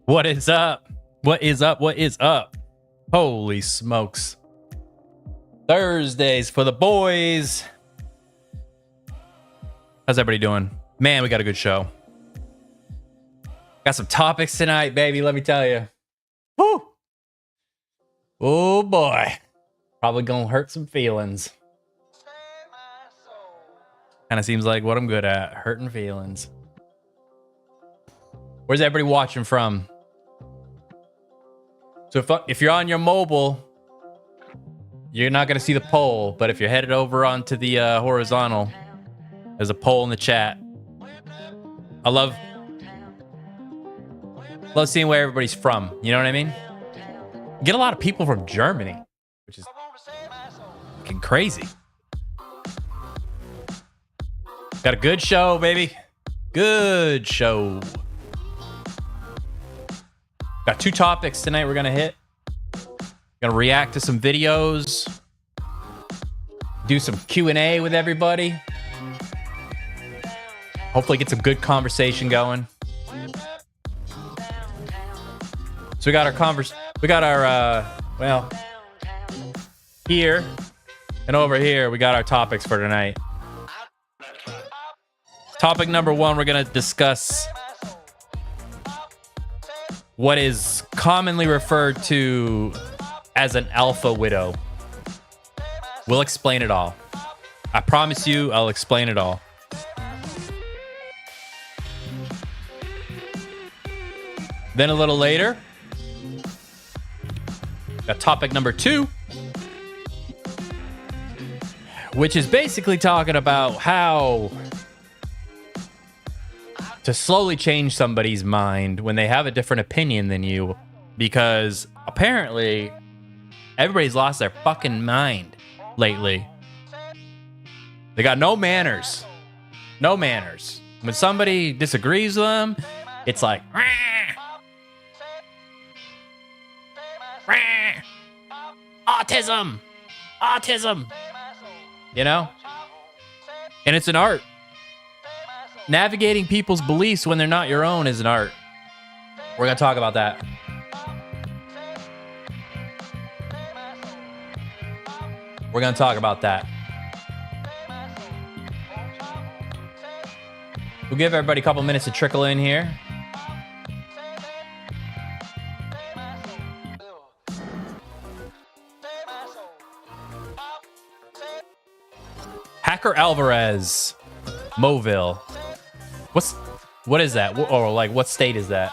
What is up? What is up? What is up? Holy smokes. Thursdays for the boys. How's everybody doing? Man, we got a good show. Got some topics tonight, baby. Let me tell you. Woo! Oh boy. Probably gonna hurt some feelings. Kind of seems like what I'm good at. Hurting feelings. Where's everybody watching from? So if you're on your mobile, you're not going to see the poll. But if you're headed over onto the horizontal, there's a poll in the chat. I love seeing where everybody's from. You know what I mean? Get a lot of people from Germany, which is fucking crazy. Got a good show, baby. Good show. Got two topics tonight we're going to hit. Going to react to some videos. Do some Q&A with everybody. Hopefully get some good conversation going. So we got our well, here and over here, we got our topics for tonight. Topic number one, we're going to discuss what is commonly referred to as an alpha widow. We'll explain it all. I promise you, I'll explain it all. Then a little later, got topic number two, which is basically talking about how to slowly change somebody's mind when they have a different opinion than you, because apparently everybody's lost their fucking mind lately. They got no manners. No manners. When somebody disagrees with them, it's like, rah, rah, autism, autism, you know? And it's an art. Navigating people's beliefs when they're not your own is an art. We're going to talk about that. We're going to talk about that. We'll give everybody a couple minutes to trickle in here. Hacker Alvarez, Moville. What is that? Or like, what state is that?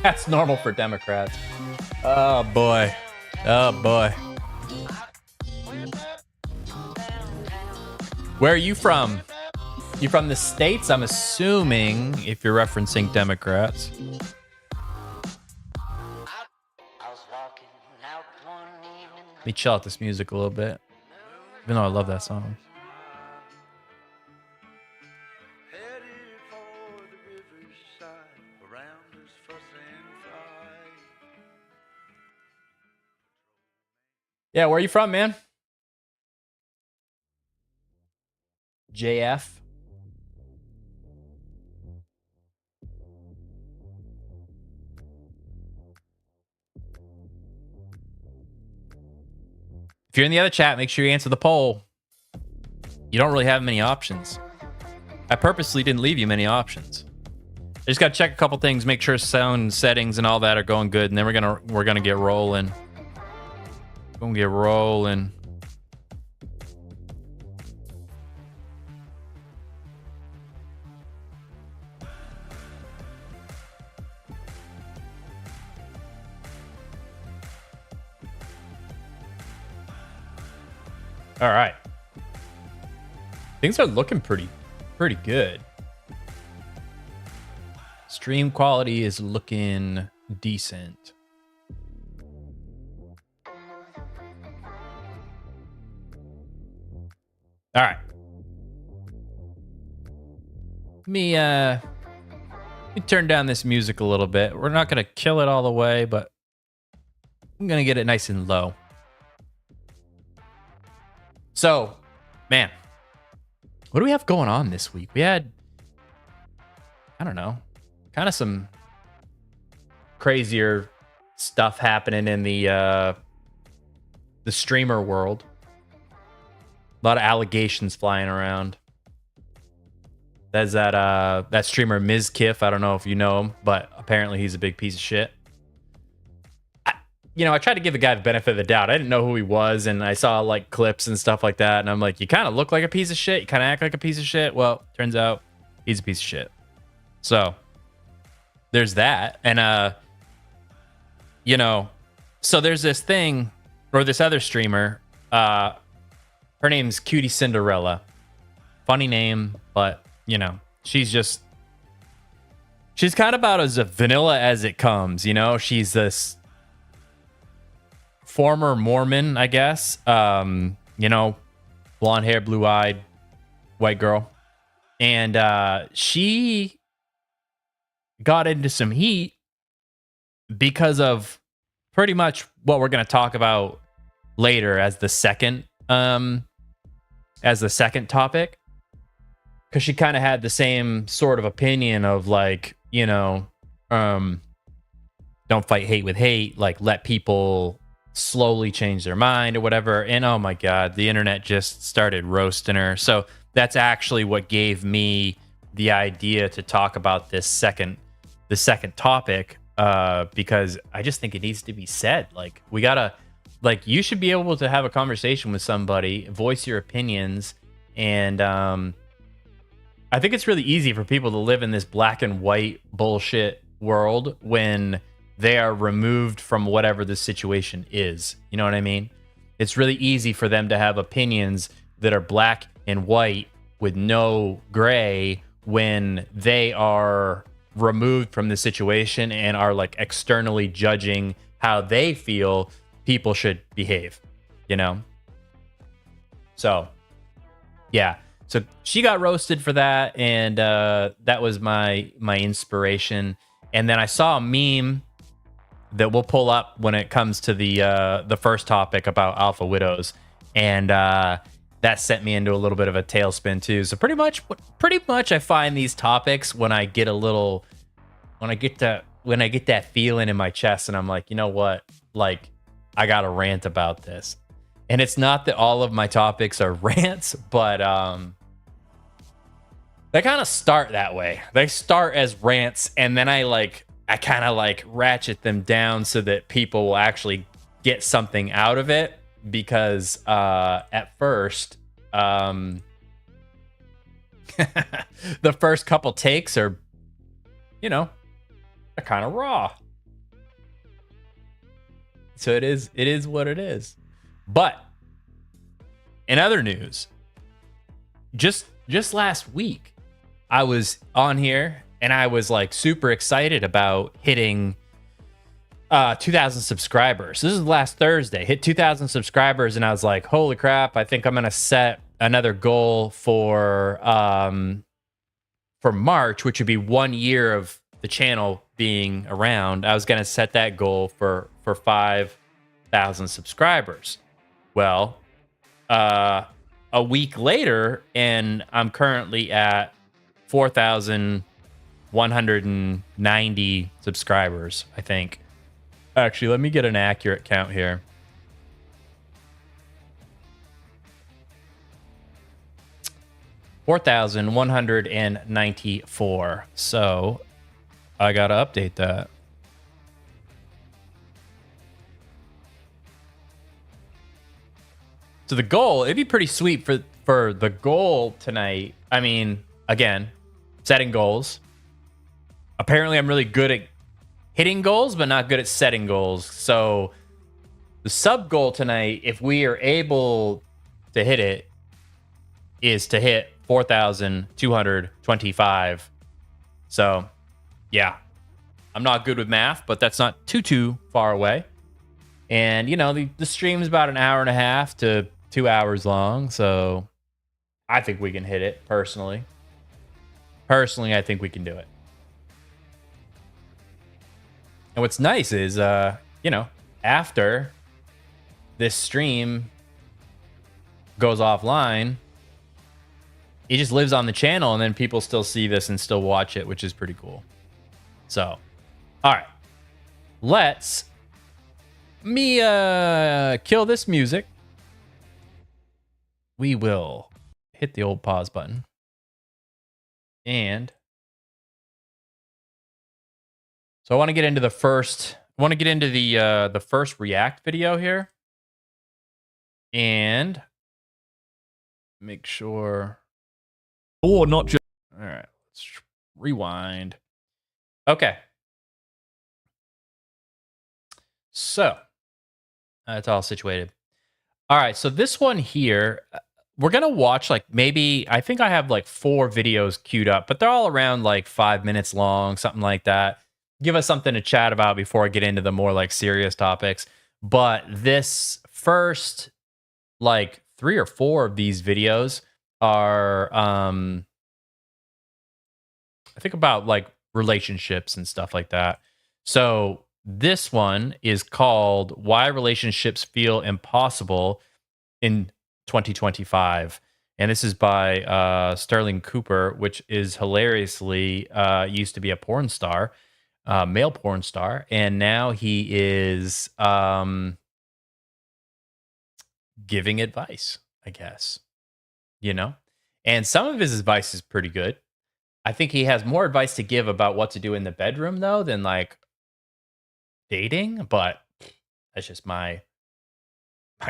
That's normal for Democrats. Oh boy. Oh boy. Where are you from? You from the States? I'm assuming, if you're referencing Democrats. Let me chill out this music a little bit. Even though I love that song. Yeah, where are you from, man? JF. If you're in the other chat, make sure you answer the poll. You don't really have many options. I purposely didn't leave you many options. I just got to check a couple things, make sure sound settings and all that are going good, and then we're gonna get rolling. Gonna get rolling. All right. Things are looking pretty good. Stream quality is looking decent. All right. Let me turn down this music a little bit. We're not going to kill it all the way, but I'm going to get it nice and low. So, man, what do we have going on this week? We had, I don't know, some crazier stuff happening in the streamer world. A lot of allegations flying around. There's that streamer Mizkiff. I don't know if you know him, but apparently he's a big piece of shit. I tried to give the guy the benefit of the doubt. I didn't know who he was, and I saw like clips and stuff like that, and I'm like, you kind of look like a piece of shit. You kind of act like a piece of shit. Well, turns out he's a piece of shit. So there's that, and so there's this thing, or this other streamer. Her name's Cutie Cinderella. Funny name, but she's kind of about as vanilla as it comes. She's this former Mormon, I guess. Blonde hair, blue-eyed, white girl. And she got into some heat because of pretty much what we're going to talk about later as the second topic. Because she kind of had the same sort of opinion of like, don't fight hate with hate, like let people slowly change their mind or whatever. And oh my God, the internet just started roasting her. So that's actually what gave me the idea to talk about the second topic, because I just think it needs to be said. Like you should be able to have a conversation with somebody, voice your opinions, and I think it's really easy for people to live in this black and white bullshit world when they are removed from whatever the situation is. You know what I mean? It's really easy for them to have opinions that are black and white with no gray when they are removed from the situation and are like externally judging how they feel people should behave, So, yeah. So she got roasted for that, and that was my inspiration. And then I saw a meme that we'll pull up when it comes to the first topic about alpha widows, and that sent me into a little bit of a tailspin too. So pretty much I find these topics when I get that feeling in my chest, and I'm like, you know what, like I got to rant about this. And it's not that all of my topics are rants, but they kind of start that way. They start as rants, and then I kind of ratchet them down so that people will actually get something out of it. Because at first, the first couple takes are, they're kind of raw. So it is what it is. But in other news, just last week, I was on here and I was like super excited about hitting 2,000 subscribers. This is last Thursday. Hit 2,000 subscribers, and I was like, holy crap, I think I'm gonna set another goal for March, which would be 1 year of the channel being around. I was gonna set that goal for 5,000 subscribers. Well, a week later, and I'm currently at 4,190 subscribers, I think. Actually, let me get an accurate count here. $4,194. So I gotta update that. So the goal, it'd be pretty sweet for the goal tonight. I mean, again, setting goals. Apparently, I'm really good at hitting goals, but not good at setting goals. So the sub goal tonight, if we are able to hit it, is to hit 4,225. So, yeah. I'm not good with math, but that's not too far away. And, the stream is about an hour and a half to 2 hours long. So I think we can hit it, personally. Personally, I think we can do it. And what's nice is, after this stream goes offline, it just lives on the channel, and then people still see this and still watch it, which is pretty cool. So, all right. Let's me kill this music. We will hit the old pause button. And so I want to get into the first React video here. And make sure. Or not just. All right, let's rewind. Okay. So it's all situated. All right, so this one here, we're gonna watch like maybe I think I have like 4 videos queued up, but they're all around like 5 minutes long, something like that. Give us something to chat about before I get into the more like serious topics. But this first like 3 or 4 of these videos are I think about like relationships and stuff like that. So this one is called Why Relationships Feel Impossible in 2025. And this is by Sterling Cooper, which is hilariously used to be a porn star, male porn star. And now he is giving advice, I guess, you know? And some of his advice is pretty good. I think he has more advice to give about what to do in the bedroom, though, than like dating, but that's just my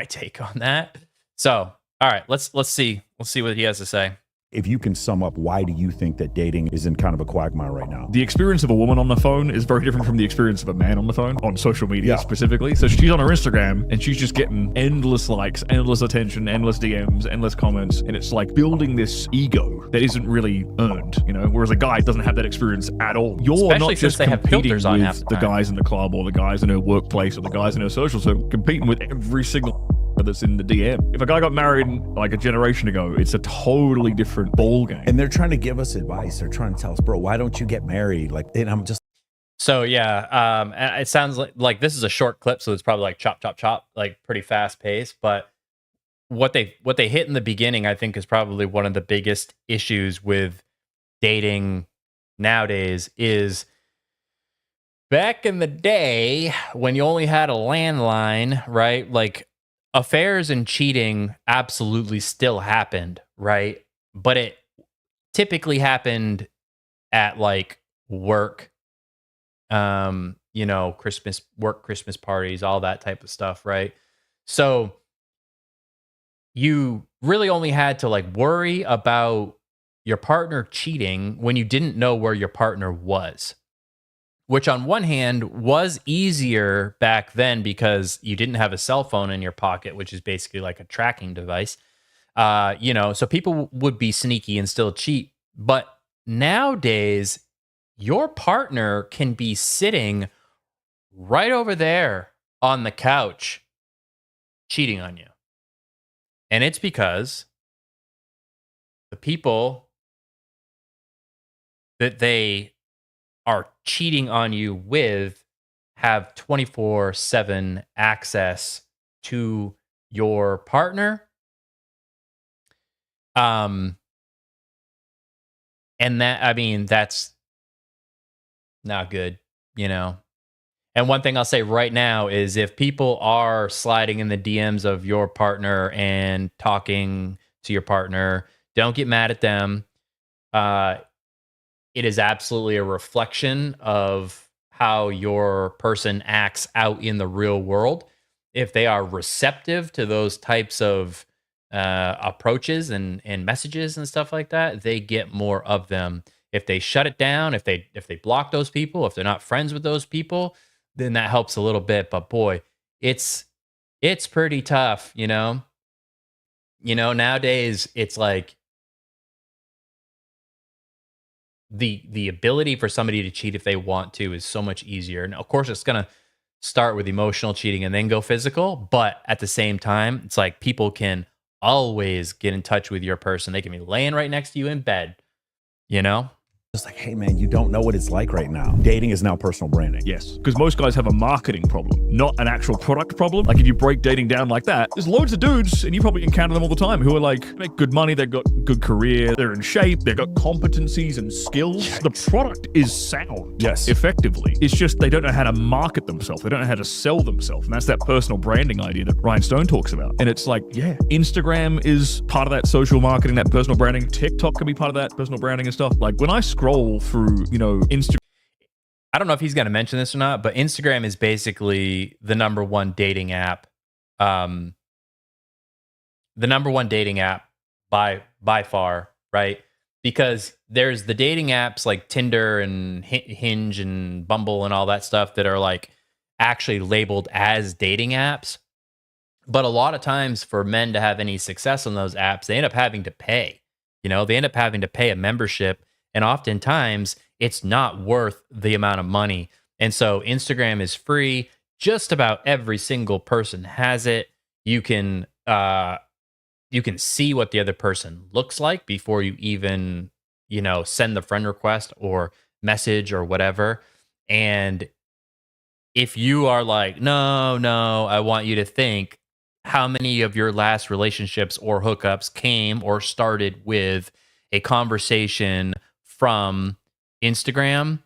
take on that. So, all right, let's see what he has to say. If you can sum up, why do you think that dating is in kind of a quagmire right now? The experience of a woman on the phone is very different from the experience of a man on the phone, on social media specifically. So she's on her Instagram and she's just getting endless likes, endless attention, endless DMs, endless comments. And it's like building this ego that isn't really earned, you know, whereas a guy doesn't have that experience at all. You're Especially not just competing with the guys in the club or the guys in her workplace or the guys in her social circle, competing with every single that's in the DM. If a guy got married like a generation ago, it's a totally different ball game. And they're trying to give us advice. They're trying to tell us, bro, why don't you get married? Like, and I'm just. So yeah, it sounds like this is a short clip, so it's probably like chop, chop, chop, like pretty fast paced. But what they hit in the beginning, I think, is probably one of the biggest issues with dating nowadays. Is back in the day when you only had a landline, right? Like, affairs and cheating absolutely still happened, right? But it typically happened at like work, you know, Christmas parties, all that type of stuff, right? So you really only had to like worry about your partner cheating when you didn't know where your partner was. Which on one hand was easier back then because you didn't have a cell phone in your pocket, which is basically like a tracking device. You know, so people would be sneaky and still cheat. But nowadays, your partner can be sitting right over there on the couch cheating on you. And it's because the people that they are cheating on you with have 24/7 access to your partner. And that, I mean, that's not good, you know. And one thing I'll say right now is if people are sliding in the DMs of your partner and talking to your partner, don't get mad at them. It is absolutely a reflection of how your person acts out in the real world. If they are receptive to those types of approaches and messages and stuff like that, they get more of them. If they shut it down, if they block those people, if they're not friends with those people, then that helps a little bit. But boy, it's pretty tough, you know. You know, nowadays it's like the ability for somebody to cheat if they want to is so much easier. And of course, it's going to start with emotional cheating and then go physical. But at the same time, it's like people can always get in touch with your person. They can be laying right next to you in bed, you know? Just like, hey man, you don't know what it's like right now. Dating is now personal branding. Yes, because most guys have a marketing problem, not an actual product problem. Like if you break dating down like that, there's loads of dudes, and you probably encounter them all the time, who are like, make good money, they've got good career, they're in shape, they've got competencies and skills. Yikes. The product is sound. Yes. Effectively. It's just they don't know how to market themselves. They don't know how to sell themselves. And that's that personal branding idea that Ryan Stone talks about. And it's like, yeah, Instagram is part of that social marketing, that personal branding. TikTok can be part of that personal branding and stuff. Like when I scroll through, Instagram. I don't know if he's going to mention this or not, but Instagram is basically the number one dating app. The number one dating app by far, right? Because there's the dating apps like Tinder and Hinge and Bumble and all that stuff that are like actually labeled as dating apps. But a lot of times for men to have any success on those apps, they end up having to pay. They end up having to pay a membership. And oftentimes it's not worth the amount of money. And so Instagram is free. Just about every single person has it. You can see what the other person looks like before you even, send the friend request or message or whatever. And if you are like, no, I want you to think how many of your last relationships or hookups came or started with a conversation from Instagram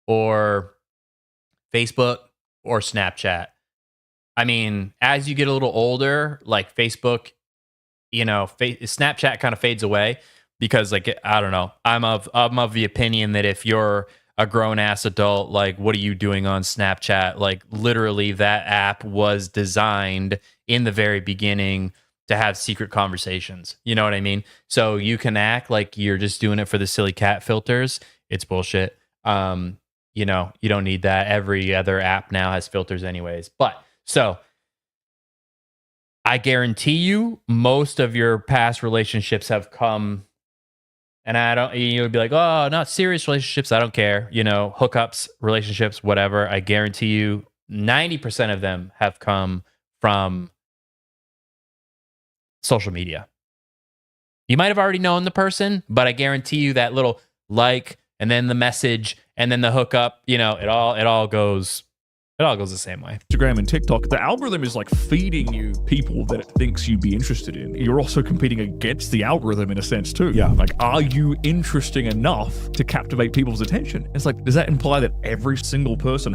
or Facebook or Snapchat. I mean, as you get a little older, like Facebook, Snapchat kind of fades away because, like, I don't know. I'm of the opinion that if you're a grown ass adult, like, what are you doing on Snapchat? Like, literally, that app was designed in the very beginning to have secret conversations. You know what I mean? So you can act like you're just doing it for the silly cat filters. It's bullshit. You don't need that. Every other app now has filters anyways. But so I guarantee you most of your past relationships have come, and you'd be like, oh, not serious relationships. I don't care. Hookups, relationships, whatever. I guarantee you 90% of them have come from social media. You might have already known the person, but I guarantee you that little like and then the message and then the hookup, it all goes the same way. Instagram and TikTok, the algorithm is like feeding you people that it thinks you'd be interested in. You're also competing against the algorithm in a sense too. Yeah. Like, are you interesting enough to captivate people's attention? It's like, does that imply that every single person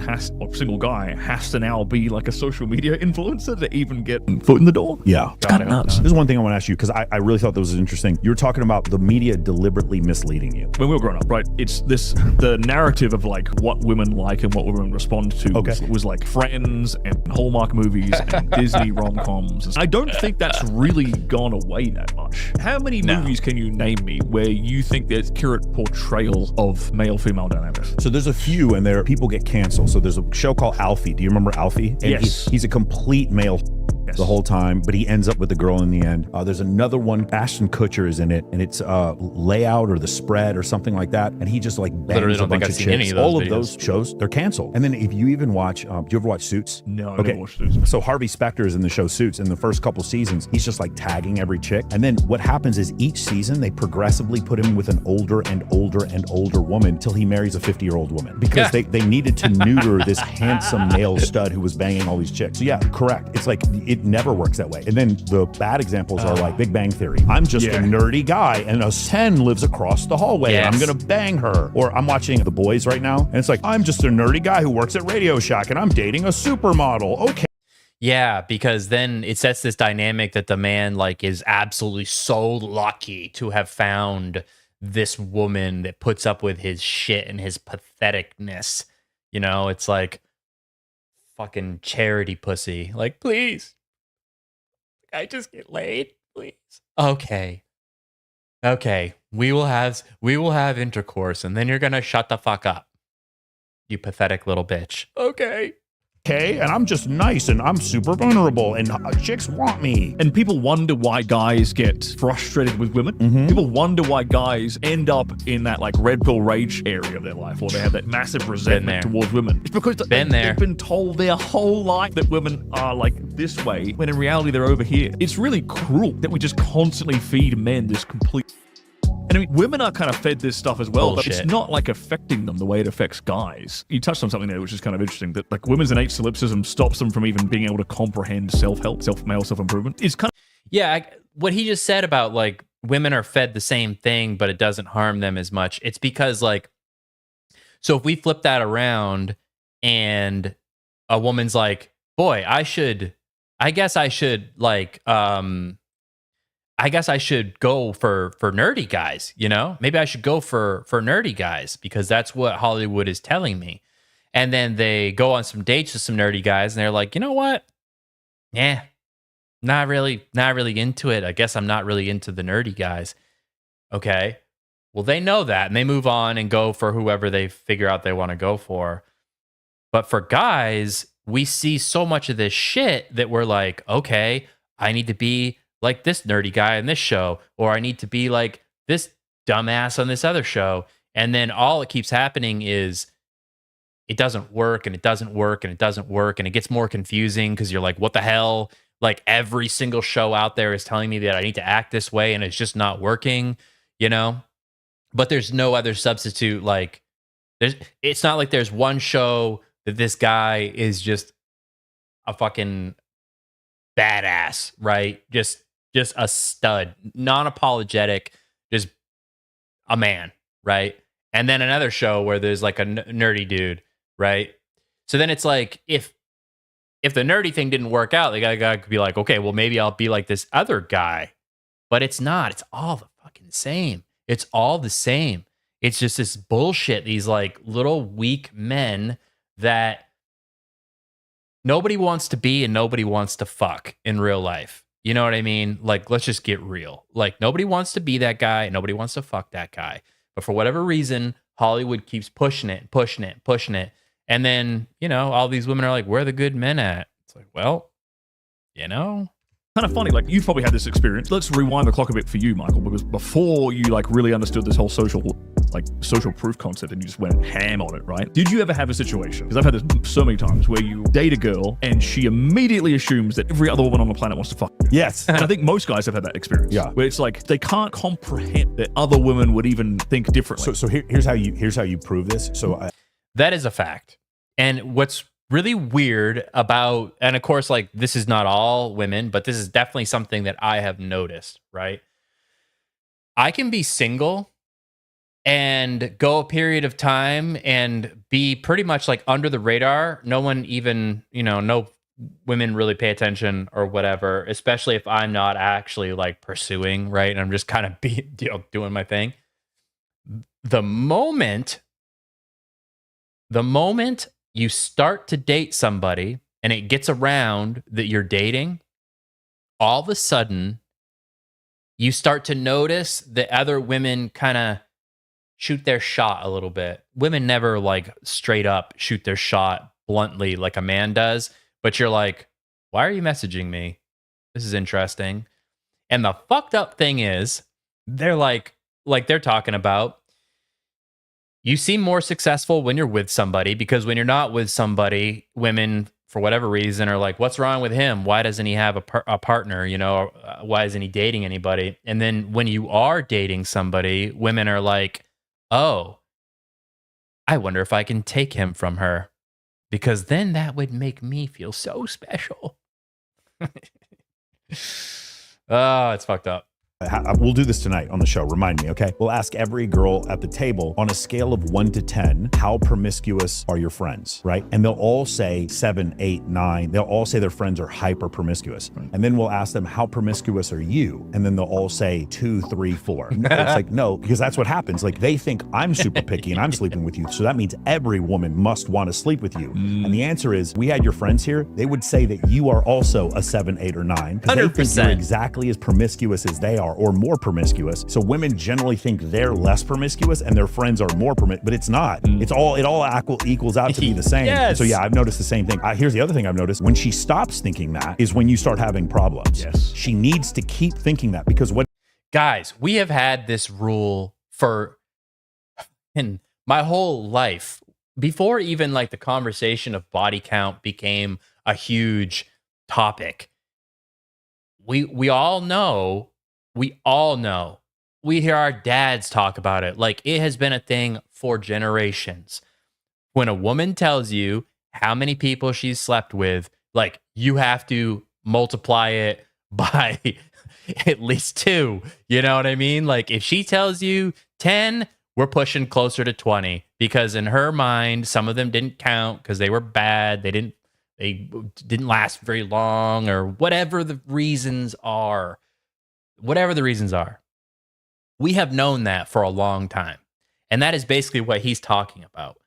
single guy has to now be like a social media influencer to even get foot in the door? Yeah. It's kind of nuts. There's one thing I want to ask you, because I really thought that was interesting. You were talking about the media deliberately misleading you. When we were growing up, right, it's the narrative of like what women like and what women respond to was like Friends and Hallmark movies and Disney rom-coms. I don't think that's really gone away that much. How many movies can you name me where you think there's accurate portrayal of male-female dynamics? So there's a few, and people get canceled. So there's a show called Alfie. Do you remember Alfie? And yes. He's a complete male the whole time, but he ends up with the girl in the end. There's another one, Ashton Kutcher is in it, and it's Layout or The Spread or something like that, and he just like bangs a bunch of chicks. All of those shows, they're canceled. And then if you even watch, do you ever watch Suits? No, I never watched Suits. So Harvey Specter is in the show Suits. In the first couple seasons, he's just like tagging every chick. And then what happens is each season, they progressively put him with an older and older and older woman till he marries a 50-year-old woman. Because they needed to neuter this handsome male stud who was banging all these chicks. So yeah, correct. It's like, it never works that way. And then the bad examples are like Big Bang Theory. I'm just a nerdy guy, and a 10 lives across the hallway, and I'm gonna bang her. Or I'm watching The Boys right now, and it's like, I'm just a nerdy guy who works at Radio Shack, and I'm dating a supermodel. Okay. Yeah, because then it sets this dynamic that the man like is absolutely so lucky to have found this woman that puts up with his shit and his patheticness. It's like fucking charity pussy. Like, please, I just get laid, please. Okay. We will have intercourse, and then you're gonna shut the fuck up, you pathetic little bitch. Okay. And I'm just nice, and I'm super vulnerable, and chicks want me. And people wonder why guys get frustrated with women. Mm-hmm. People wonder why guys end up in that like red pill rage area of their life, or they have that massive resentment towards women. It's because they've been told their whole life that women are like this way, when in reality they're over here. It's really cruel that we just constantly feed men this complete... And I mean, women are kind of fed this stuff as well, but Bullshit. it's not like affecting them the way it affects guys. You touched on something there, which is kind of interesting, that like women's innate solipsism stops them from even being able to comprehend self-help, male self-improvement. It's kind of Yeah, what he just said about like women are fed the same thing, but it doesn't harm them as much. It's because like, so if we flip that around and a woman's like, boy, I guess I should go for nerdy guys, you know? Maybe I should go for nerdy guys because that's what Hollywood is telling me. And then they go on some dates with some nerdy guys and they're like, you know what? Yeah, not really into it. I guess I'm not really into the nerdy guys. Okay. Well, they know that and they move on and go for whoever they figure out they want to go for. But for guys, we see so much of this shit that we're like, okay, I need to be like this nerdy guy in this show, or I need to be like this dumbass on this other show. And then all it keeps happening is it doesn't work and it doesn't work and it doesn't work. And it gets more confusing because you're like, what the hell? Like every single show out there is telling me that I need to act this way and it's just not working, you know? But there's no other substitute. Like it's not like there's one show that this guy is just a fucking badass, right? Just a stud, non-apologetic, just a man, right? And then another show where there's like a nerdy dude, right? So then it's like if the nerdy thing didn't work out, the guy could be like, okay, well maybe I'll be like this other guy, but it's not. It's all the fucking same. It's all the same. It's just this bullshit. These like little weak men that nobody wants to be and nobody wants to fuck in real life. You know what I mean? Like, let's just get real. Like, nobody wants to be that guy. Nobody wants to fuck that guy. But for whatever reason, Hollywood keeps pushing it, pushing it, pushing it. And then, you know, all these women are like, where are the good men at? It's like, well, you know. kind of funny. Like, you've probably had this experience. Let's rewind the clock a bit for you, Michael, because before you like really understood this whole social proof concept and you just went ham on it, right? Did you ever have a situation, because I've had this so many times, where you date a girl and she immediately assumes that every other woman on the planet wants to fuck you? Yes. And I think most guys have had that experience. Yeah. Where it's like they can't comprehend that other women would even think differently. So here's how you prove this. So that is a fact. And what's really weird about, and of course, like, this is not all women, but this is definitely something that I have noticed, right? I can be single and go a period of time and be pretty much like under the radar. No one even, no women really pay attention or whatever, especially if I'm not actually like pursuing, right? And I'm just kind of doing my thing. The moment you start to date somebody and it gets around that you're dating, all of a sudden you start to notice that other women kind of shoot their shot a little bit. Women never like straight up shoot their shot bluntly like a man does, but you're like, why are you messaging me? This is interesting. And the fucked up thing is, they're like they're talking about, you seem more successful when you're with somebody, because when you're not with somebody, women, for whatever reason, are like, what's wrong with him? Why doesn't he have a partner? Why isn't he dating anybody? And then when you are dating somebody, women are like, oh, I wonder if I can take him from her, because then that would make me feel so special. Oh, it's fucked up. We'll do this tonight on the show. Remind me, okay? We'll ask every girl at the table, on a scale of 1 to 10, how promiscuous are your friends, right? And they'll all say 7, 8, 9. They'll all say their friends are hyper promiscuous. And then we'll ask them, how promiscuous are you? And then they'll all say 2, 3, 4. It's like, no, because that's what happens. Like, they think I'm super picky and I'm sleeping with you. So that means every woman must want to sleep with you. And the answer is, we had your friends here, they would say that you are also a 7, 8, or 9. Because they think you're exactly as promiscuous as they are, or more promiscuous. So women generally think they're less promiscuous and their friends are more promiscuous, but it's not. It all equals out to be the same. Yes. So yeah, I've noticed the same thing. Here's the other thing I've noticed. When she stops thinking that is when you start having problems. Yes. She needs to keep thinking that, because Guys, we have had this rule for in my whole life. Before even like the conversation of body count became a huge topic. We all know we hear our dads talk about it. Like, it has been a thing for generations. When a woman tells you how many people she's slept with, like, you have to multiply it by at least 2. You know what I mean? Like, if she tells you 10, we're pushing closer to 20, because in her mind, some of them didn't count because they were bad. They didn't last very long, or whatever the reasons are. Whatever the reasons are. We have known that for a long time. And that is basically what he's talking about.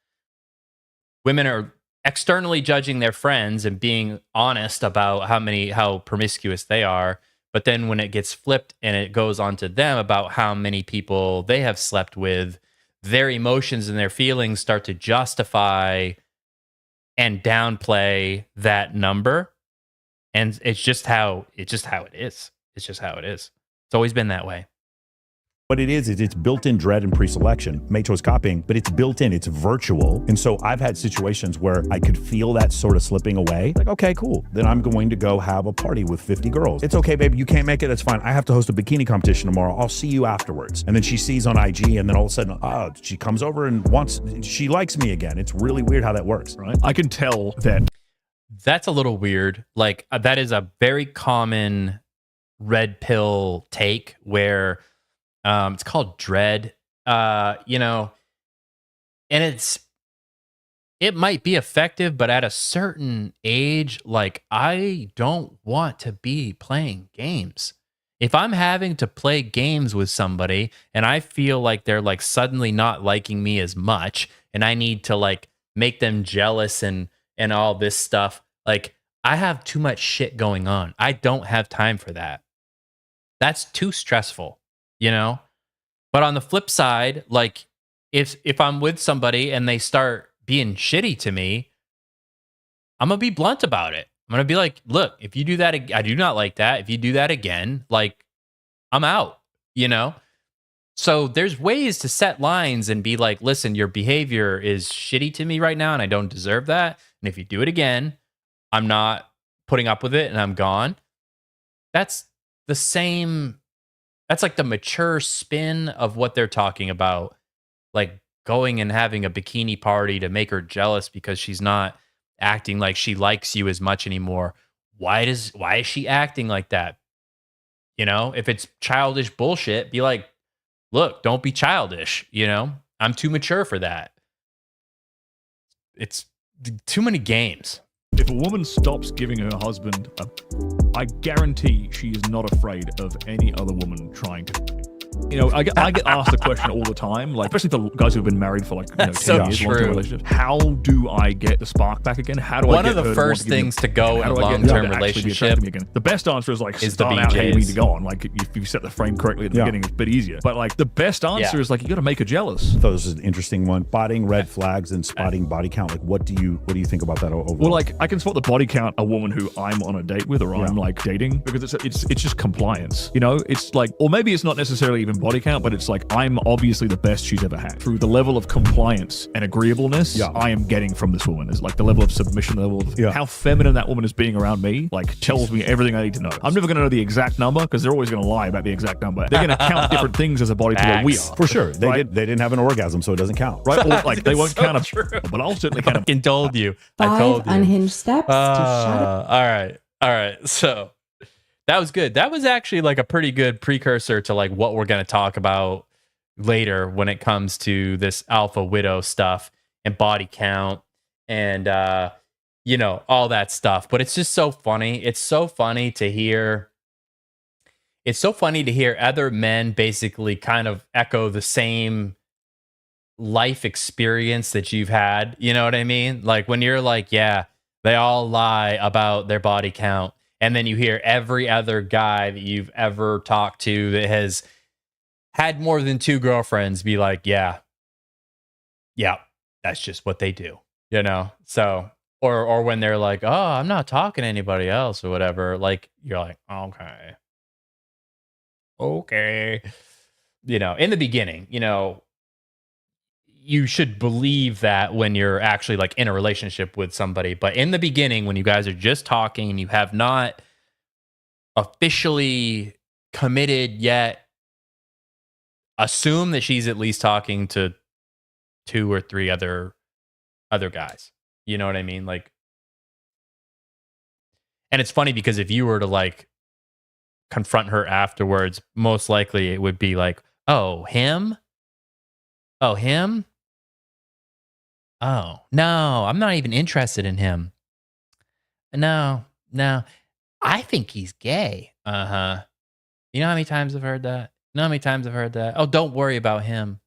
Women are externally judging their friends and being honest about how promiscuous they are. But then when it gets flipped and it goes on to them about how many people they have slept with, their emotions and their feelings start to justify and downplay that number. And it's just how it is. It's just how it is. It's always been that way. What it is it's built-in dread and pre-selection. May chose copying, but it's built in, it's virtual. And so I've had situations where I could feel that sort of slipping away. Like, okay, cool. Then I'm going to go have a party with 50 girls. It's okay, babe, you can't make it, that's fine. I have to host a bikini competition tomorrow. I'll see you afterwards. And then she sees on IG, and then all of a sudden, she comes over and she likes me again. It's really weird how that works. Right? I can tell that. That's a little weird. Like, that is a very common red pill take where it's called dread, and it might be effective, but at a certain age, like, I don't want to be playing games. If I'm having to play games with somebody and I feel like they're like suddenly not liking me as much, and I need to like make them jealous and all this stuff, like, I have too much shit going on. I don't have time for that. That's too stressful. But on the flip side, like, if I'm with somebody and they start being shitty to me, I'm gonna be blunt about it. I'm gonna be like, look, if you do that, I do not like that. If you do that again, like, I'm out, So there's ways to set lines and be like, listen, your behavior is shitty to me right now and I don't deserve that. And if you do it again, I'm not putting up with it and I'm gone. That's the same. That's like the mature spin of what they're talking about. Like, going and having a bikini party to make her jealous because she's not acting like she likes you as much anymore. Why is she acting like that? If it's childish bullshit, be like, look, don't be childish. I'm too mature for that. It's too many games. If a woman stops giving her husband I guarantee she is not afraid of any other woman trying to. I get asked the question all the time, like, especially for guys who've been married for like 10 so years, true. long-term relationships. How do I get the spark back again? How do I get one of the first things to go in a long-term relationship? The best answer is like, is start the out how you BJs. need to go on. Like, if you set the frame correctly at the beginning, it's a bit easier. But like, the best answer is like, you got to make her jealous. I thought this was an interesting one. Spotting red flags and spotting body count. Like, what do you think about that overall? Well, like, I can spot the body count a woman who I'm on a date with or I'm like dating, because it's just compliance. It's like, or maybe it's not necessarily even body count, but it's like, I'm obviously the best she's ever had. Through the level of compliance and agreeableness I am getting from this woman is like the level of submission, the level of how feminine that woman is being around me, like, tells me everything I need to know. I'm never going to know the exact number because they're always going to lie about the exact number. They're going to count different things as a body to what we are. For sure. They didn't have an orgasm, so it doesn't count. Right? Or like, they won't count them, but I'll certainly count them. I told you. 5 unhinged steps to shut it. All right. So that was good. That was actually like a pretty good precursor to like what we're going to talk about later when it comes to this alpha widow stuff and body count and all that stuff. But it's just so funny. It's so funny to hear other men basically kind of echo the same life experience that you've had. You know what I mean? Like, when you're like, yeah, they all lie about their body count, and then you hear every other guy that you've ever talked to that has had more than 2 girlfriends be like, yeah, that's just what they do, So, or when they're like, oh, I'm not talking to anybody else or whatever, like, you're like, okay. In the beginning, you should believe that when you're actually like in a relationship with somebody. But in the beginning, when you guys are just talking and you have not officially committed yet, assume that she's at least talking to 2 or 3 other guys. You know what I mean? Like, and it's funny because if you were to like confront her afterwards, most likely it would be like, oh, him? Oh, him? Oh, no, I'm not even interested in him. No. I think he's gay. Uh-huh. You know how many times I've heard that? Oh, don't worry about him.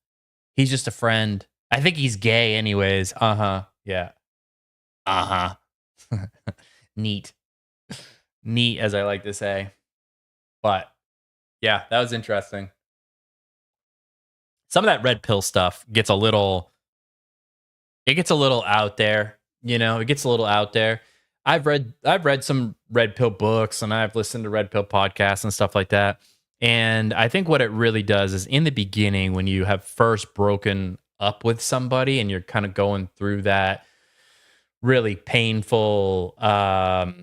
He's just a friend. I think he's gay anyways. Uh-huh. Yeah. Uh-huh. Neat. Neat, as I like to say. But yeah, that was interesting. Some of that red pill stuff gets a little out there, you know, it gets a little out there. I've read some red pill books and I've listened to red pill podcasts and stuff like that. And I think what it really does is in the beginning, when you have first broken up with somebody and you're kind of going through that really painful, part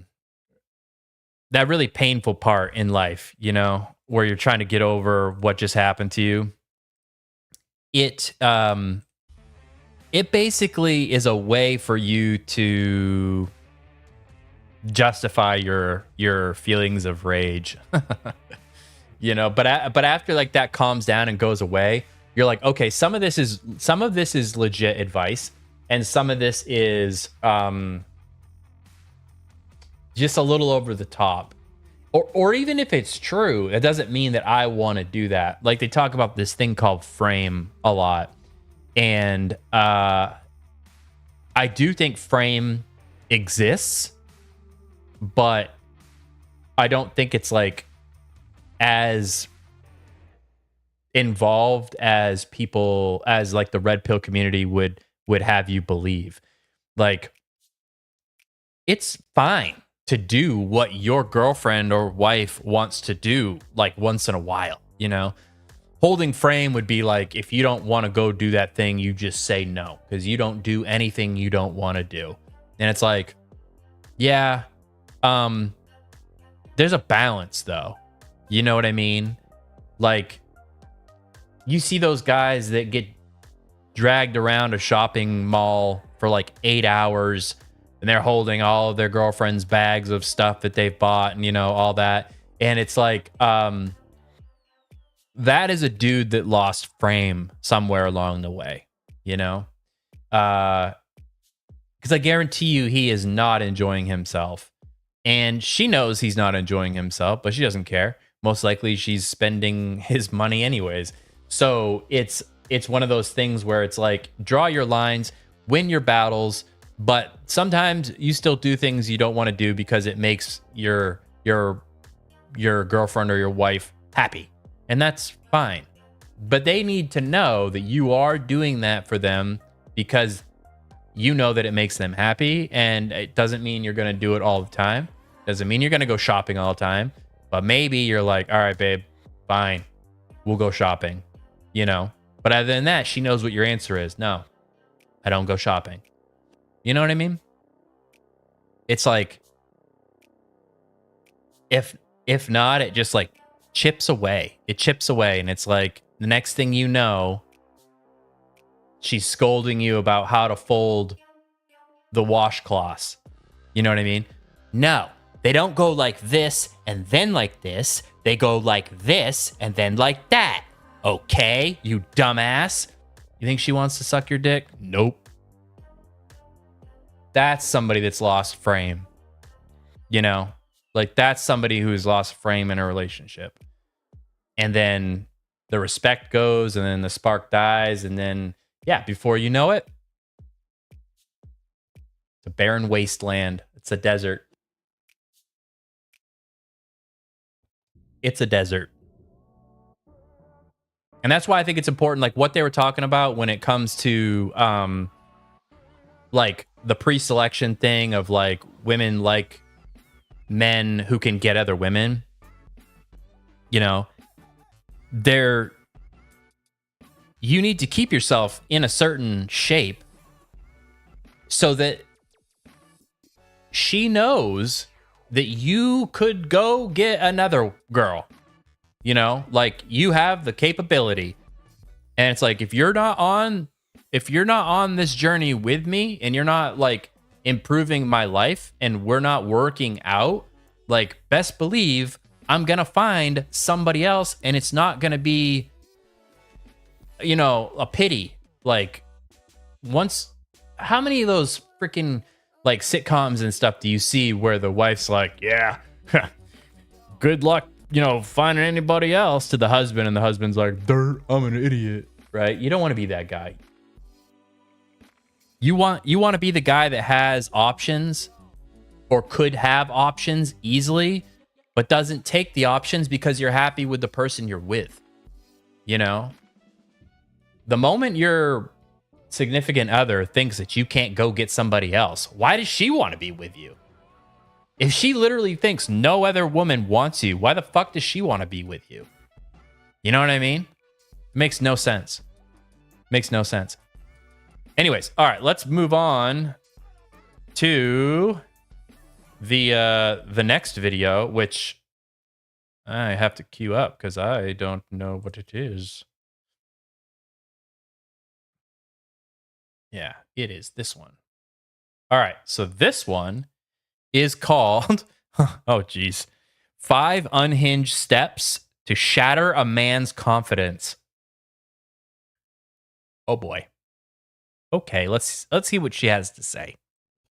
in life, you know, where you're trying to get over what just happened to you. It basically is a way for you to justify your feelings of rage. You know, but after like that calms down and goes away, you're like, okay, some of this is legit advice, and some of this is just a little over the top. Or even if it's true, it doesn't mean that I want to do that. Like they talk about this thing called frame a lot. And I do think frame exists, but I don't think it's like as involved as people, as like the red pill community would have you believe. Like, it's fine to do what your girlfriend or wife wants to do, like once in a while, you know? Holding frame would be like, if you don't want to go do that thing, you just say no, because you don't do anything you don't want to do. And it's like, yeah, there's a balance though. You know what I mean? Like, you see those guys that get dragged around a shopping mall for like 8 hours and they're holding all of their girlfriend's bags of stuff that they've bought and, you know, all that. And it's like, that is a dude that lost frame somewhere along the way, you know? Because I guarantee you he is not enjoying himself. And she knows he's not enjoying himself, but she doesn't care. Most likely she's spending his money anyways. So it's one of those things where it's like, draw your lines, win your battles, but sometimes you still do things you don't want to do because it makes your girlfriend or your wife happy. And that's fine. But they need to know that you are doing that for them because you know that it makes them happy. And it doesn't mean you're going to do it all the time. Doesn't mean you're going to go shopping all the time. But maybe you're like, all right, babe, fine. We'll go shopping, you know? But other than that, she knows what your answer is. No, I don't go shopping. You know what I mean? It's like, if not, it just like chips away. It chips away. And it's like, the next thing you know, she's scolding you about how to fold the washcloths. You know what I mean? No, they don't go like this and then like this. They go like this and then like that. Okay, you dumbass. You think she wants to suck your dick? Nope. That's somebody that's lost frame. You know? Like, that's somebody who's lost frame in a relationship. And then the respect goes, and then the spark dies, and then, yeah, before you know it, it's a barren wasteland. It's a desert. It's a desert. And that's why I think it's important, like what they were talking about when it comes to like the pre-selection thing of like women like men who can get other women. You know, you need to keep yourself in a certain shape so that she knows that you could go get another girl. You know, like, you have the capability. And it's like, if you're not on this journey with me and you're not like improving my life and we're not working out, like best believe I'm going to find somebody else and it's not going to be, a pity. Like how many of those freaking like sitcoms and stuff do you see where the wife's like, yeah, good luck, finding anybody else to the husband, and the husband's like, dirt, I'm an idiot, right? You don't want to be that guy. You want to be the guy that has options or could have options easily, but doesn't take the options because you're happy with the person you're with. The moment your significant other thinks that you can't go get somebody else, why does she want to be with you? If she literally thinks no other woman wants you, why the fuck does she want to be with you? You know what I mean? It makes no sense. Makes no sense. Anyways, all right, let's move on to the next video, which I have to queue up because I don't know what it is. Yeah, it is this one. All right, so this one is called, oh geez, 5 Unhinged Steps to Shatter a Man's Confidence. Oh boy. Okay, let's see what she has to say.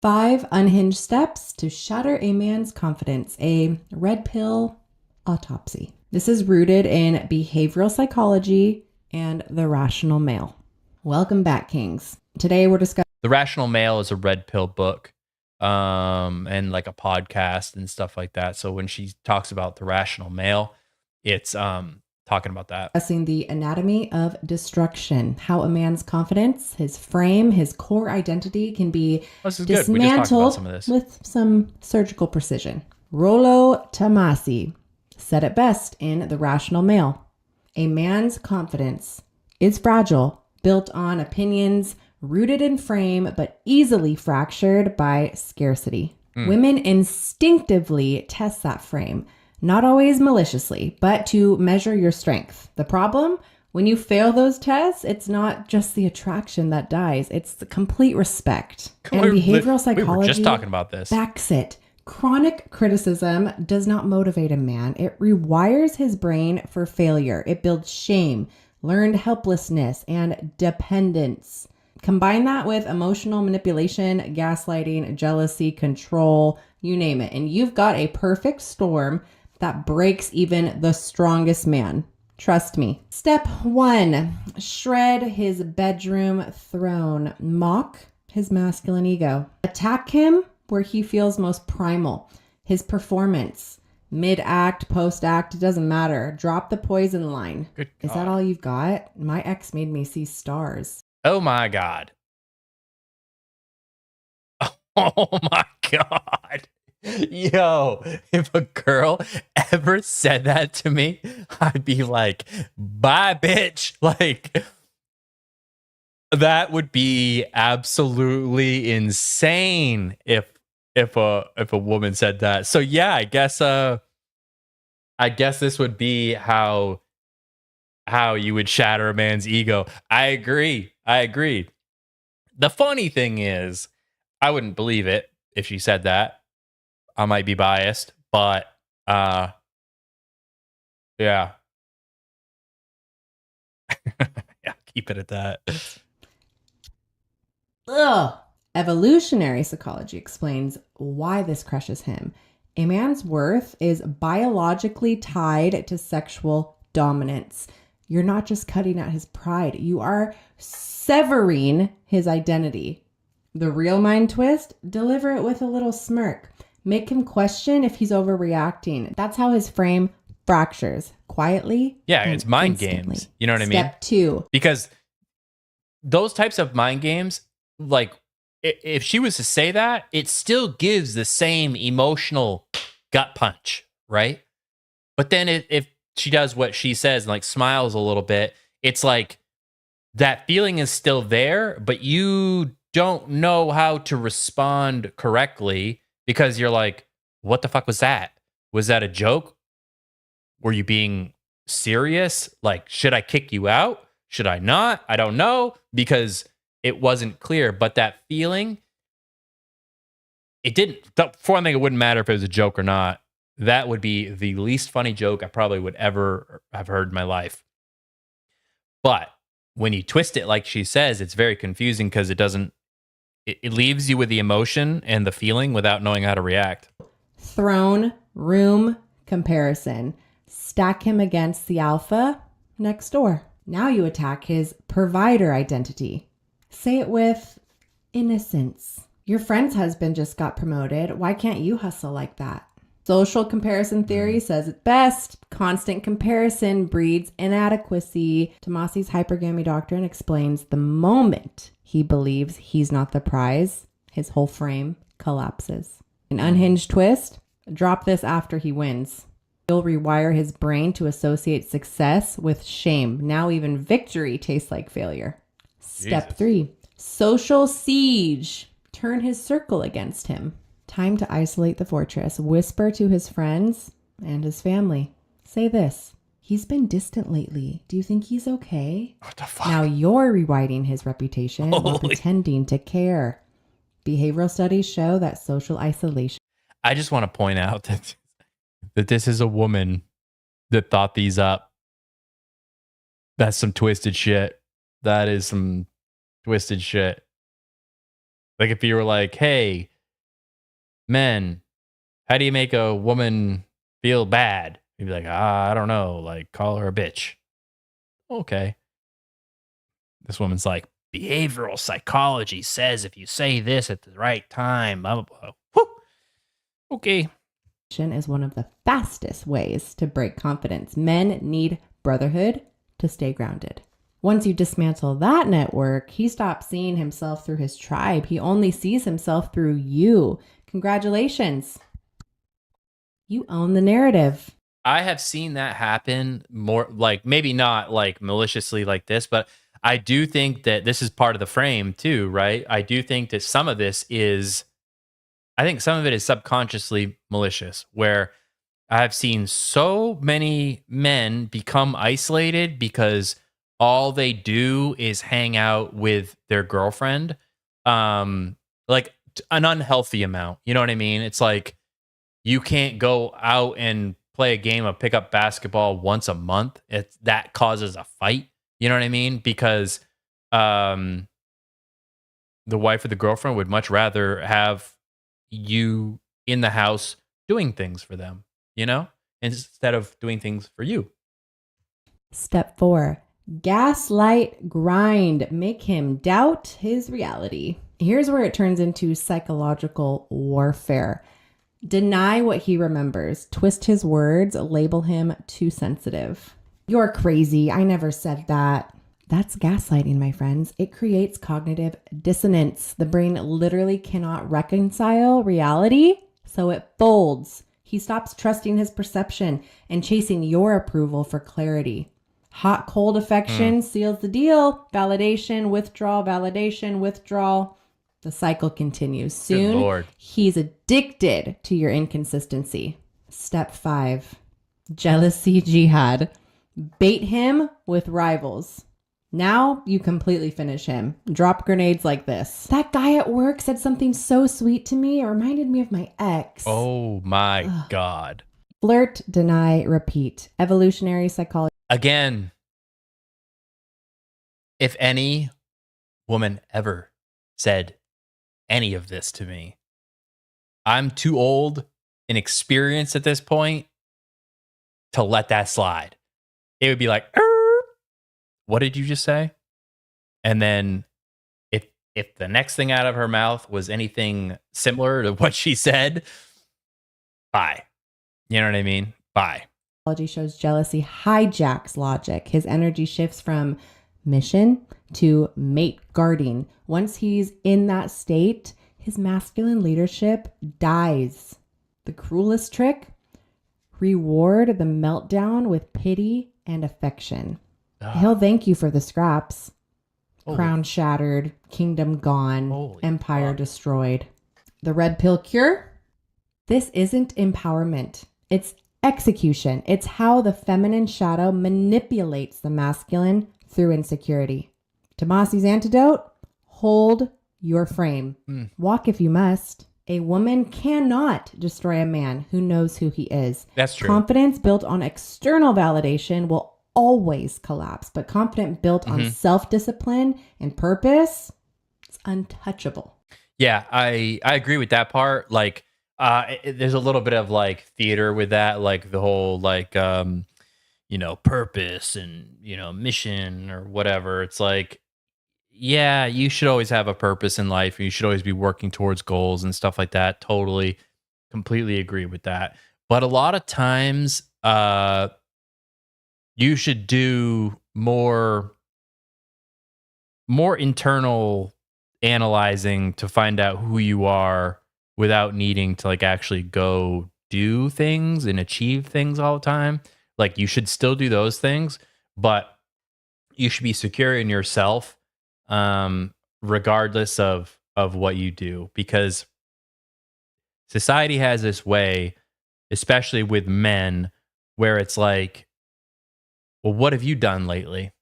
5 Unhinged Steps to Shatter a Man's Confidence, a red pill autopsy. This is rooted in behavioral psychology and the rational male. Welcome back, Kings. Today we're discussing The Rational Male is a red pill book, and like a podcast and stuff like that. So when she talks about the rational male, it's talking about that. Discussing the anatomy of destruction, how a man's confidence, his frame, his core identity can be dismantled with some surgical precision. Rollo Tomasi said it best in The Rational Male. A man's confidence is fragile, built on opinions, rooted in frame, but easily fractured by scarcity. Women instinctively test that frame, not always maliciously, but to measure your strength. The problem? When you fail those tests, it's not just the attraction that dies, it's the complete respect. And behavioral psychology we were just talking about this. Backs it. Chronic criticism does not motivate a man. It rewires his brain for failure. It builds shame, learned helplessness, and dependence. Combine that with emotional manipulation, gaslighting, jealousy, control, you name it, and you've got a perfect storm that breaks even the strongest man. Trust me. Step 1, shred his bedroom throne. Mock his masculine ego. Attack him where he feels most primal. His performance. Mid-act, post-act, it doesn't matter. Drop the poison line. Good God. Is that all you've got? My ex made me see stars. Oh my God. Oh my God. Yo, if a girl ever said that to me, I'd be like, bye, bitch. Like, that would be absolutely insane if a woman said that. So yeah, I guess this would be how you would shatter a man's ego. I agree. The funny thing is, I wouldn't believe it if she said that. I might be biased, but yeah. Yeah, keep it at that. Ugh. Evolutionary psychology explains why this crushes him. A man's worth is biologically tied to sexual dominance. You're not just cutting at his pride. You are severing his identity. The real mind twist, deliver it with a little smirk. Make him question if he's overreacting. That's how his frame fractures quietly. Yeah, it's mind games. You know what I mean? Step 2. Because those types of mind games, like if she was to say that, it still gives the same emotional gut punch, right? But then if she does what she says and like smiles a little bit, it's like that feeling is still there, but you don't know how to respond correctly because you're like, what the fuck was that? Was that a joke? Were you being serious? Like, should I kick you out? Should I not? I don't know, because it wasn't clear. But that feeling, it didn't. For one thing, it wouldn't matter if it was a joke or not. That would be the least funny joke I probably would ever have heard in my life. But when you twist it like she says, it's very confusing because it doesn't, it leaves you with the emotion and the feeling without knowing how to react. Throne room comparison. Stack him against the alpha next door. Now you attack his provider identity. Say it with innocence. Your friend's husband just got promoted. Why can't you hustle like that? Social comparison theory says it best. Constant comparison breeds inadequacy. Tomasi's hypergamy doctrine explains the moment he believes he's not the prize, his whole frame collapses. An unhinged twist, drop this after he wins. He'll rewire his brain to associate success with shame. Now even victory tastes like failure. Step 3, social siege. Turn his circle against him. Time to isolate the fortress. Whisper to his friends and his family. Say this. He's been distant lately. Do you think he's okay? What the fuck? Now you're rewriting his reputation while pretending to care. Behavioral studies show that social isolation. I just want to point out that this is a woman that thought these up. That's some twisted shit. That is some twisted shit. Like if you were like, hey, men, how do you make a woman feel bad? You'd be like, I don't know. Like, call her a bitch. Okay. This woman's like, behavioral psychology says if you say this at the right time, blah, blah, blah. Whew. Okay. Is one of the fastest ways to break confidence. Men need brotherhood to stay grounded. Once you dismantle that network, he stops seeing himself through his tribe. He only sees himself through you. Congratulations. You own the narrative. I have seen that happen more, like maybe not like maliciously like this, but I do think that this is part of the frame too, right? I do think that some of this is, I think some of it is subconsciously malicious, where I've seen so many men become isolated because all they do is hang out with their girlfriend, like an unhealthy amount. You know what I mean? It's like you can't go out and play a game of pickup basketball once a month. That causes a fight. You know what I mean? Because the wife or the girlfriend would much rather have you in the house doing things for them, you know, instead of doing things for you. Step 4. Gaslight grind. Make him doubt his reality. Here's where it turns into psychological warfare. Deny what he remembers. Twist his words. Label him too sensitive. You're crazy. I never said that. That's gaslighting, my friends. It creates cognitive dissonance. The brain literally cannot reconcile reality, so it folds. He stops trusting his perception and chasing your approval for clarity. Hot, cold affection seals the deal. Validation, withdrawal, validation, withdrawal. The cycle continues. Soon, he's addicted to your inconsistency. Step 5, jealousy jihad. Bait him with rivals. Now you completely finish him. Drop grenades like this. That guy at work said something so sweet to me. It reminded me of my ex. Oh my God. Flirt, deny, repeat. Evolutionary psychology. Again, if any woman ever said any of this to me, I'm too old and experienced at this point to let that slide. It would be like, what did you just say? And then if the next thing out of her mouth was anything similar to what she said, bye. You know what I mean? Bye. Psychology shows jealousy hijacks logic. His energy shifts from mission to mate guarding. Once he's in that state, his masculine leadership dies. The cruelest trick? Reward the meltdown with pity and affection. He'll thank you for the scraps. Crown shattered, kingdom gone, empire destroyed. The red pill cure? This isn't empowerment. It's execution. It's how the feminine shadow manipulates the masculine through insecurity. Tomasi's antidote: hold your frame. Walk if you must. A woman cannot destroy a man who knows who he is. That's true. Confidence built on external validation will always collapse, but confidence built on self-discipline and purpose, it's untouchable. Yeah, I agree with that part. Like, there's a little bit of like theater with that, like the whole like purpose and mission or whatever. It's like, yeah, you should always have a purpose in life. You should always be working towards goals and stuff like that. Totally, completely agree with that. But a lot of times, you should do more internal analyzing to find out who you are without needing to like actually go do things and achieve things all the time. Like, you should still do those things, but you should be secure in yourself, regardless of what you do, because society has this way, especially with men, where it's like, well, what have you done lately?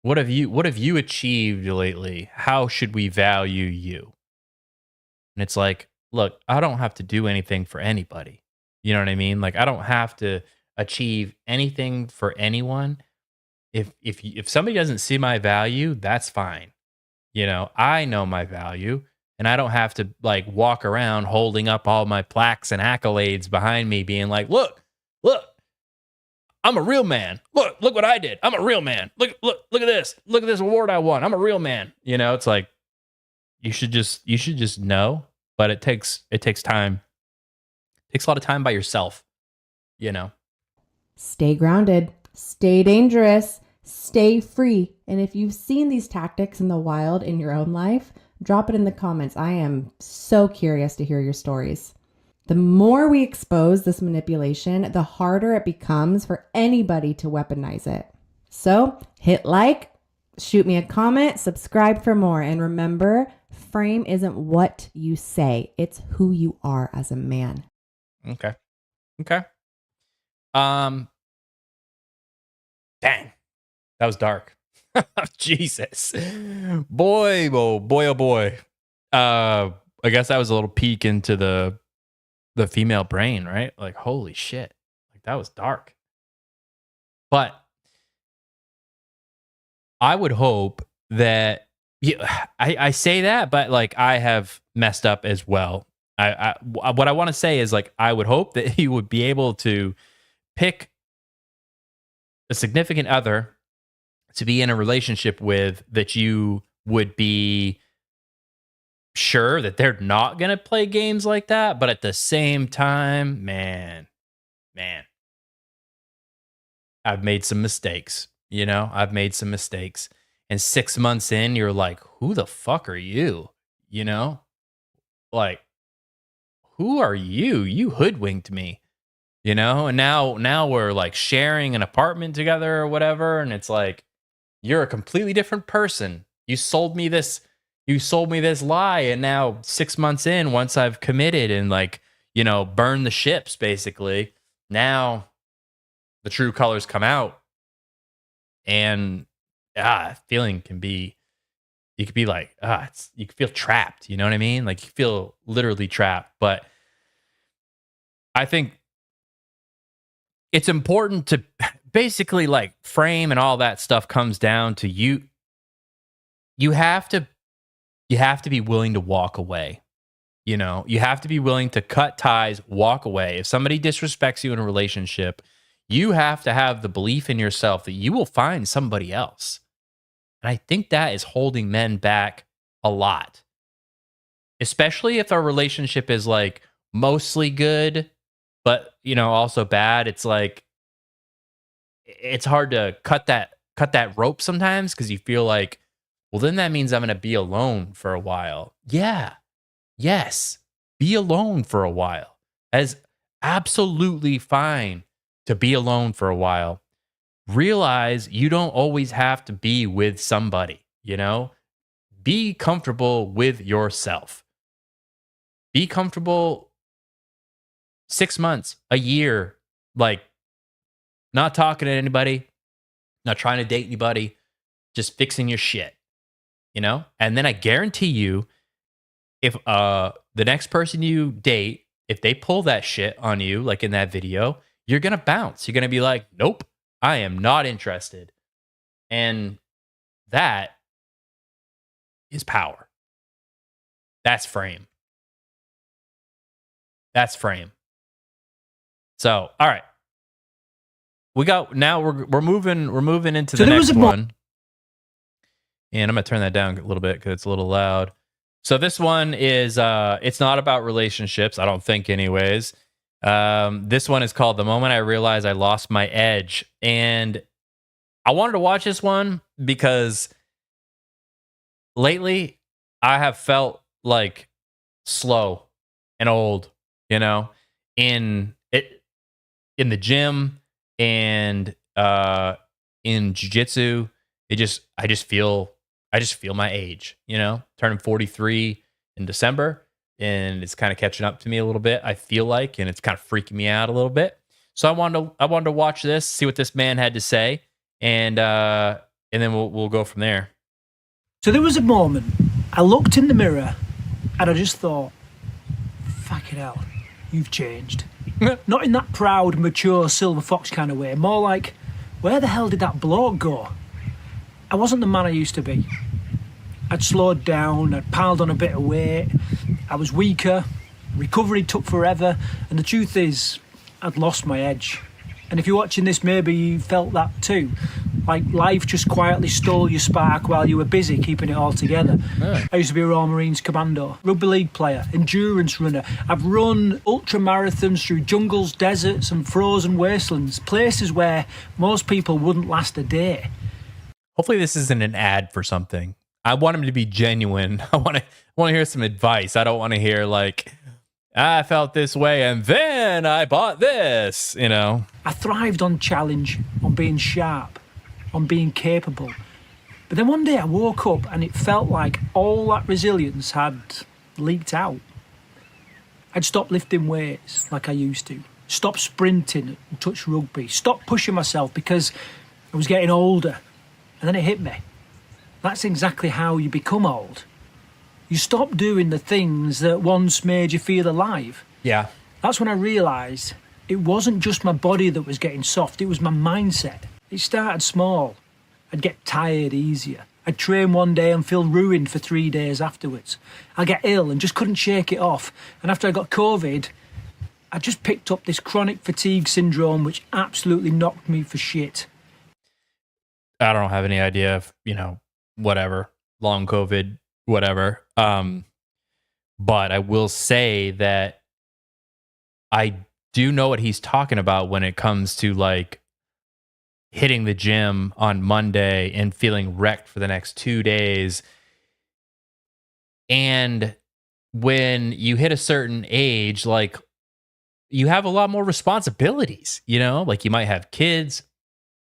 What have you achieved lately? How should we value you? And it's like, look, I don't have to do anything for anybody. You know what I mean? Like, I don't have to achieve anything for anyone. If somebody doesn't see my value, that's fine. I know my value, and I don't have to like walk around holding up all my plaques and accolades behind me being like, look, I'm a real man. Look what I did. I'm a real man. Look at this. Look at this award I won. I'm a real man. It's like, you should just know, but it takes time. It takes a lot of time by yourself, Stay grounded, stay dangerous, stay free. And if you've seen these tactics in the wild in your own life, drop it in the comments. I am so curious to hear your stories. The more we expose this manipulation, the harder it becomes for anybody to weaponize it. So hit like, shoot me a comment, subscribe for more. And remember, frame isn't what you say. It's who you are as a man. Okay. Dang. That was dark. Jesus. Boy, oh boy. I guess that was a little peek into the female brain, right? Like, holy shit. Like, that was dark. But I would hope that I say that, but like, I have messed up as well. What I want to say is, like, I would hope that you would be able to pick a significant other to be in a relationship with that you would be sure that they're not going to play games like that. But at the same time, man, I've made some mistakes. I've made some mistakes. And 6 months in, you're like, who the fuck are you? Like, who are you? You hoodwinked me, and now we're like sharing an apartment together or whatever. And it's like, you're a completely different person. You sold me this lie. And now 6 months in, once I've committed and like, burned the ships, basically, now the true colors come out. And feeling can be, you could be like, you could feel trapped. You know what I mean? Like, you feel literally trapped. But I think it's important to basically, like, frame, and all that stuff comes down to you. You have to be willing to walk away. You have to be willing to cut ties, walk away. If somebody disrespects you in a relationship, you have to have the belief in yourself that you will find somebody else. And I think that is holding men back a lot. Especially if our relationship is like mostly good, but also bad. It's like, it's hard to cut that rope sometimes, because you feel like, well, then that means I'm going to be alone for a while. Yeah. Yes. Be alone for a while. That is absolutely fine to be alone for a while. Realize you don't always have to be with somebody, Be comfortable with yourself. Be comfortable 6 months, a year, like not talking to anybody, not trying to date anybody, just fixing your shit, you know? And then I guarantee you, if the next person you date, if they pull that shit on you, like in that video, you're going to bounce. You're going to be like, nope, I am not interested. And that is power. That's frame. That's frame. So, all right. We're moving into the next one. And I'm going to turn that down a little bit because it's a little loud. So this one is, it's not about relationships, I don't think anyways. This one is called The Moment I Realized I Lost My Edge. And I wanted to watch this one because lately I have felt like slow and old, you know, in the gym and in jiu-jitsu. I just feel my age, you know, turning 43 in December, and it's kind of catching up to me a little bit, I feel like, and it's kind of freaking me out a little bit. So I wanted to watch this, see what this man had to say, and then we'll go from there. So there was a moment I looked in the mirror and I just thought, fucking hell, you've changed. Not in that proud, mature, silver fox kind of way, more like, where the hell did that bloke go? I wasn't the man I used to be. I'd slowed down, I'd piled on a bit of weight, I was weaker, recovery took forever, and the truth is, I'd lost my edge. And if you're watching this, maybe you felt that too. Like life just quietly stole your spark while you were busy keeping it all together. Yeah. I used to be a Royal Marines commando, rugby league player, endurance runner. I've run ultra marathons through jungles, deserts and frozen wastelands, places where most people wouldn't last a day. Hopefully this isn't an ad for something. I want him to be genuine. I want to hear some advice. I don't want to hear like, I felt this way and then I bought this, you know. I thrived on challenge, on being sharp, on being capable. But then one day I woke up and it felt like all that resilience had leaked out. I'd stopped lifting weights like I used to, stopped sprinting and touch rugby, stopped pushing myself because I was getting older. And then it hit me. That's exactly how you become old. You stop doing the things that once made you feel alive. Yeah. That's when I realised it wasn't just my body that was getting soft, it was my mindset. It started small. I'd get tired easier. I'd train one day and feel ruined for 3 days afterwards. I'd get ill and just couldn't shake it off. And after I got COVID, I just picked up this chronic fatigue syndrome which absolutely knocked me for shit. I don't have any idea if, you know, whatever, long COVID, whatever. But I will say that I do know what he's talking about when it comes to like hitting the gym on Monday and feeling wrecked for the next 2 days. And when you hit a certain age, like you have a lot more responsibilities, you know, like you might have kids,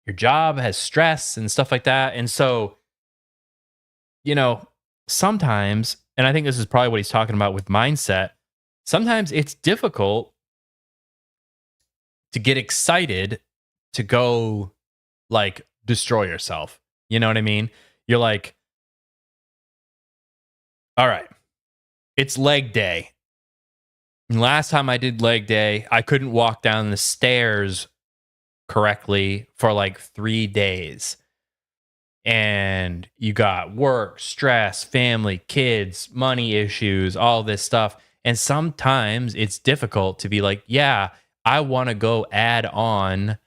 your job has stress and stuff like that. And so, you know, sometimes, and I think this is probably what he's talking about with mindset, sometimes it's difficult to get excited to go like destroy yourself. You know what I mean? You're like, all right, it's leg day. And last time I did leg day, I couldn't walk down the stairs correctly for like 3 days. And you got work, stress, family, kids, money issues, all this stuff. And sometimes it's difficult to be like, yeah, I want to go add on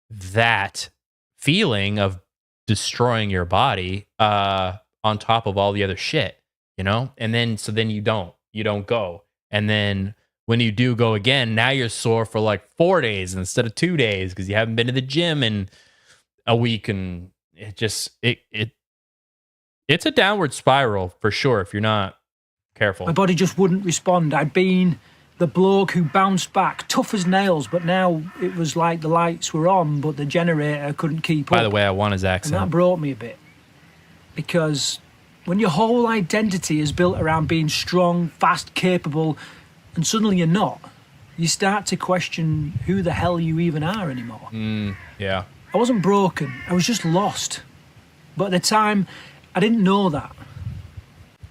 that feeling of destroying your body on top of all the other shit, you know? And then, so then you don't go. And then when you do go again, now you're sore for like 4 days instead of 2 days because you haven't been to the gym in a week, and it just it's a downward spiral for sure if you're not careful. My body just wouldn't respond. I'd been the bloke who bounced back, tough as nails, but now it was like the lights were on, but the generator couldn't keep up. By the way, I want his accent. And that broke me a bit because when your whole identity is built around being strong, fast, capable, and suddenly you're not, you start to question who the hell you even are anymore. Yeah. I wasn't broken, I was just lost. But at the time, I didn't know that.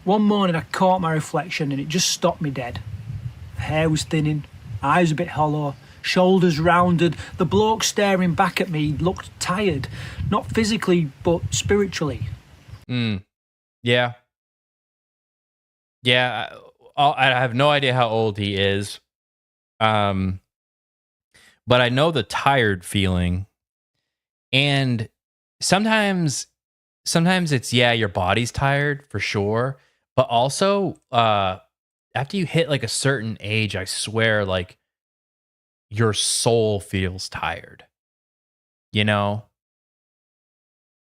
One morning I caught my reflection and it just stopped me dead. Hair was thinning, eyes a bit hollow, shoulders rounded. The bloke staring back at me looked tired, not physically, but spiritually. Yeah. Yeah. I have no idea how old he is. But I know the tired feeling. And sometimes it's, your body's tired for sure. But also, after you hit like a certain age, I swear, like your soul feels tired,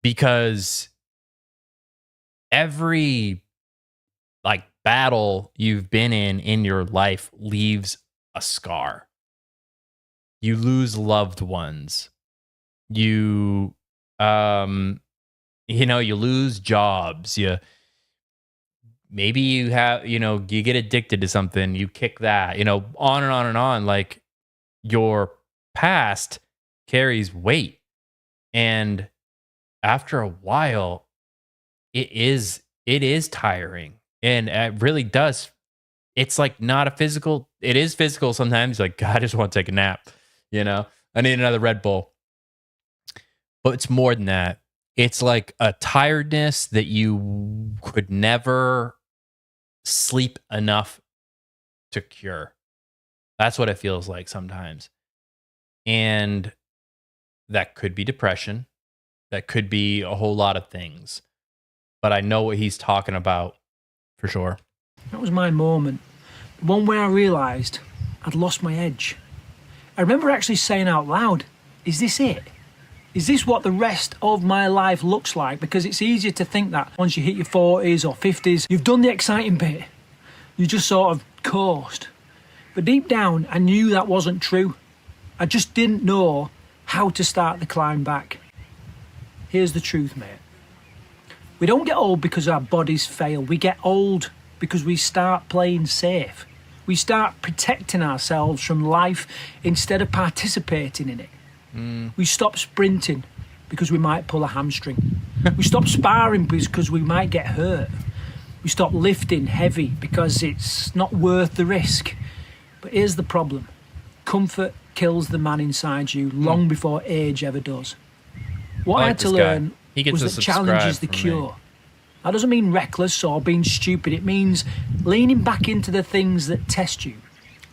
because every like battle you've been in your life leaves a scar. You lose loved ones. You you lose jobs. Maybe you have, you get addicted to something, you kick that, on and on and on. Like your past carries weight. And after a while, it is tiring. And it really does. It's like not a physical, it is physical sometimes. Like, God, I just want to take a nap. I need another Red Bull. But it's more than that. It's like a tiredness that you could never sleep enough to cure. That's what it feels like sometimes. And that could be depression. That could be a whole lot of things. But I know what he's talking about for sure. That was my moment. One where I realised I'd lost my edge. I remember actually saying out loud, is this it? Is this what the rest of my life looks like? Because it's easier to think that once you hit your 40s or 50s, you've done the exciting bit. You just sort of coast. But deep down, I knew that wasn't true. I just didn't know how to start the climb back. Here's the truth, mate. We don't get old because our bodies fail. We get old because we start playing safe. We start protecting ourselves from life instead of participating in it. We stop sprinting because we might pull a hamstring. We stop sparring because we might get hurt. We stop lifting heavy because it's not worth the risk. But here's the problem. Comfort kills the man inside you long before age ever does. What I had to learn was that challenge is the cure. That doesn't mean reckless or being stupid. It means leaning back into the things that test you.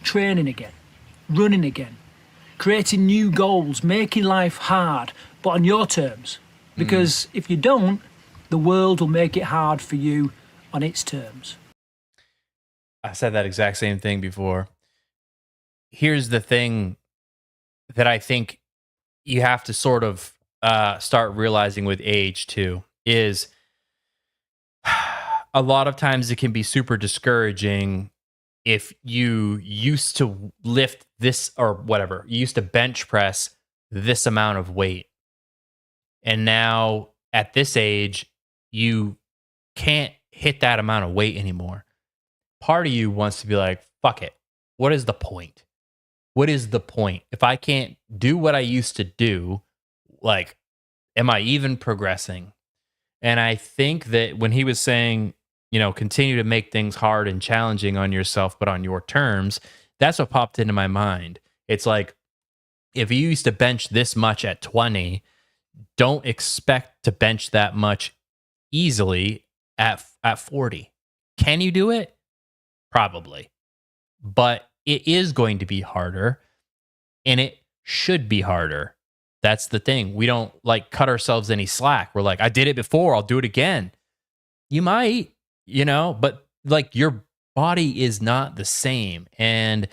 Training again. Running again. Creating new goals, making life hard, but on your terms. Because if you don't, the world will make it hard for you on its terms. I said that exact same thing before. Here's the thing that I think you have to sort of start realizing with age too, is a lot of times it can be super discouraging if you used to lift this or whatever, you used to bench press this amount of weight. And now at this age, you can't hit that amount of weight anymore. Part of you wants to be like, fuck it. What is the point? What is the point? If I can't do what I used to do, like, am I even progressing? And I think that when he was saying, continue to make things hard and challenging on yourself, but on your terms, that's what popped into my mind. It's like, if you used to bench this much at 20, don't expect to bench that much easily at 40. Can you do it? Probably. But it is going to be harder, and it should be harder. That's the thing. We don't cut ourselves any slack. We're like, I did it before, I'll do it again. You might, but your body is not the same. And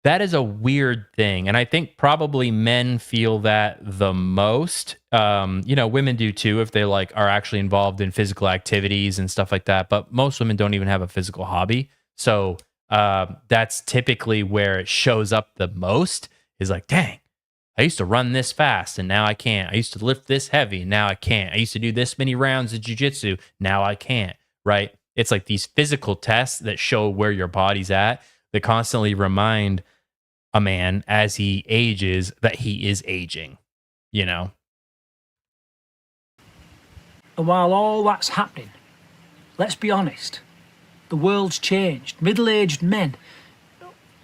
that is a weird thing. And I think probably men feel that the most. Women do too, if they are actually involved in physical activities and stuff like that. But most women don't even have a physical hobby. So that's typically where it shows up the most, is like, dang, I used to run this fast and now I can't. I used to lift this heavy, now I can't. I used to do this many rounds of jiu-jitsu, now I can't, right? It's like these physical tests that show where your body's at, that constantly remind a man as he ages that he is aging, you know? And while all that's happening, let's be honest, the world's changed. Middle-aged men,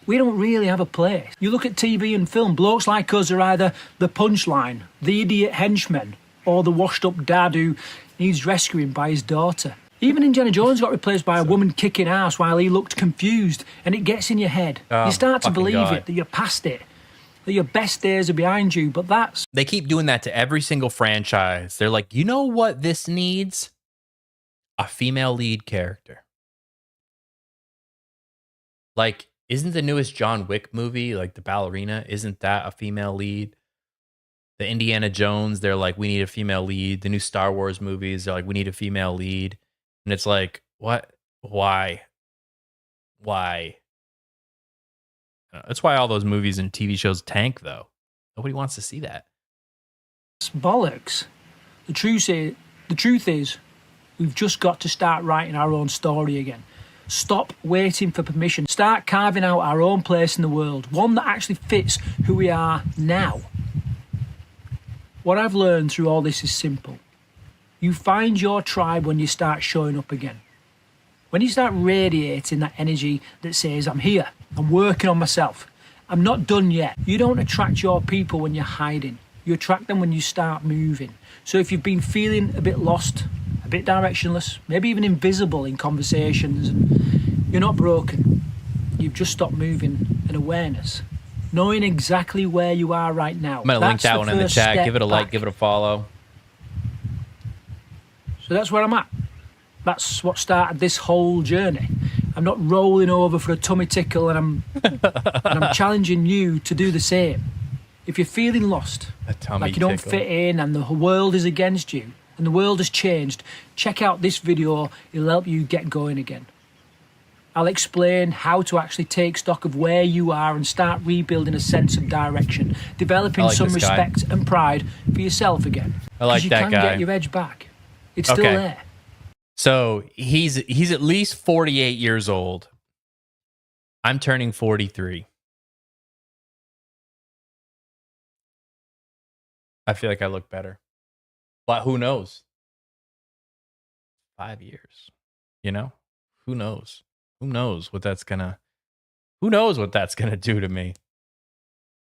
we don't really have a place. You look at TV and film, blokes like us are either the punchline, the idiot henchman, or the washed-up dad who needs rescuing by his daughter. Even Indiana Jones got replaced by a woman kicking ass while he looked confused, and it gets in your head. You start to believe it, that you're past it, that your best days are behind you, but that's... They keep doing that to every single franchise. They're like, you know what this needs? A female lead character. Like, isn't the newest John Wick movie, like the ballerina, isn't that a female lead? The Indiana Jones, they're like, we need a female lead. The new Star Wars movies, they're like, we need a female lead. And it's like, what? Why? That's why all those movies and TV shows tank, though. Nobody wants to see that. It's bollocks. The truth is, we've just got to start writing our own story again. Stop waiting for permission. Start carving out our own place in the world, one that actually fits who we are now. What I've learned through all this is simple. You find your tribe when you start showing up again. When you start radiating that energy that says, I'm here, I'm working on myself, I'm not done yet. You don't attract your people when you're hiding. You attract them when you start moving. So if you've been feeling a bit lost, a bit directionless, maybe even invisible in conversations, you're not broken. You've just stopped moving in awareness. Knowing exactly where you are right now. I'm going to link that one in the chat. Give it a like, give it a follow. So that's where I'm at. That's what started this whole journey. I'm not rolling over for a tummy tickle, and I'm challenging you to do the same. If you're feeling lost, like you don't fit in and the world is against you and the world has changed, check out this video. It'll help you get going again. I'll explain how to actually take stock of where you are and start rebuilding a sense of direction, developing some respect and pride for yourself again. I like that guy. You can get your edge back. It's still there. So he's at least 48 years old. I'm turning 43. I feel like I look better. But who knows? 5 years. You know? Who knows? Who knows what that's gonna do to me?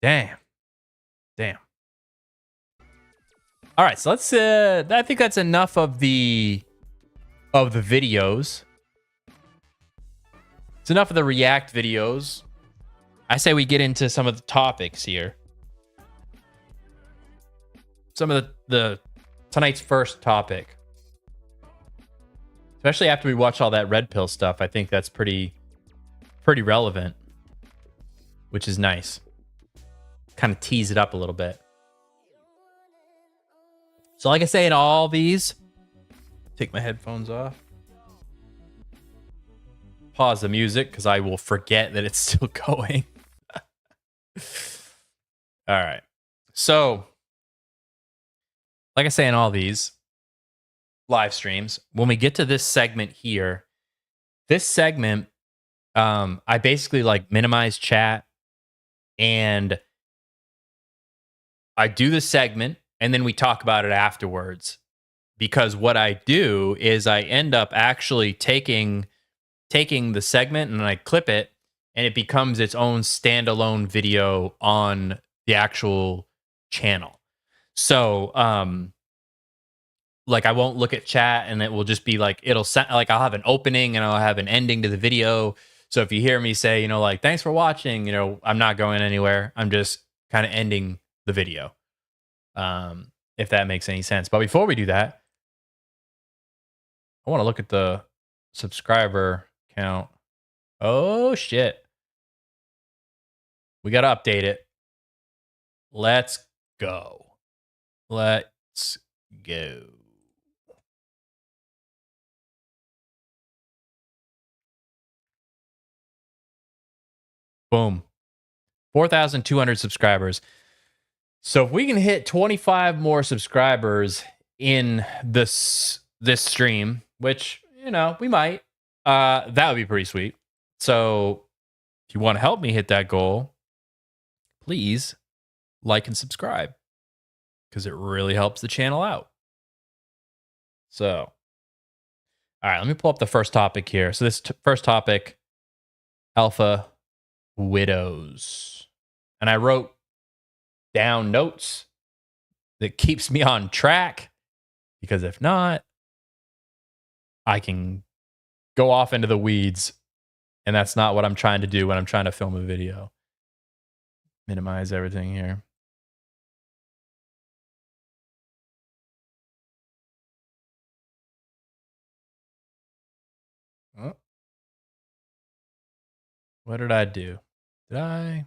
Damn. All right, so let's I think that's enough of the videos. It's enough of the React videos. I say we get into some of the topics here. Some of the tonight's first topic. Especially after we watch all that red pill stuff, I think that's pretty relevant, which is nice. Kind of tease it up a little bit. So like I say in all these, take my headphones off. Pause the music because I will forget that it's still going. All right. So, like I say in all these live streams, when we get to this segment here, this segment, I basically like minimize chat and I do the segment and then we talk about it afterwards. Because what I do is I end up actually taking the segment and I clip it and it becomes its own standalone video on the actual channel. So, like I won't look at chat and it will just be like, it'll sound like I'll have an opening and I'll have an ending to the video. So if you hear me say, you know, like, thanks for watching, you know, I'm not going anywhere. I'm just kind of ending the video. If that makes any sense. But before we do that, I want to look at the subscriber count. Oh, shit. We got to update it. Let's go. Let's go. Boom. 4,200 subscribers. So if we can hit 25 more subscribers in this stream, which, you know, we might, that would be pretty sweet. So if you want to help me hit that goal, please like and subscribe because it really helps the channel out. So, all right, let me pull up the first topic here. So this first topic, alpha widows. And I wrote down notes that keeps me on track because if not, I can go off into the weeds. And that's not what I'm trying to do when I'm trying to film a video. Minimize everything here. Oh. What did I do? Did I?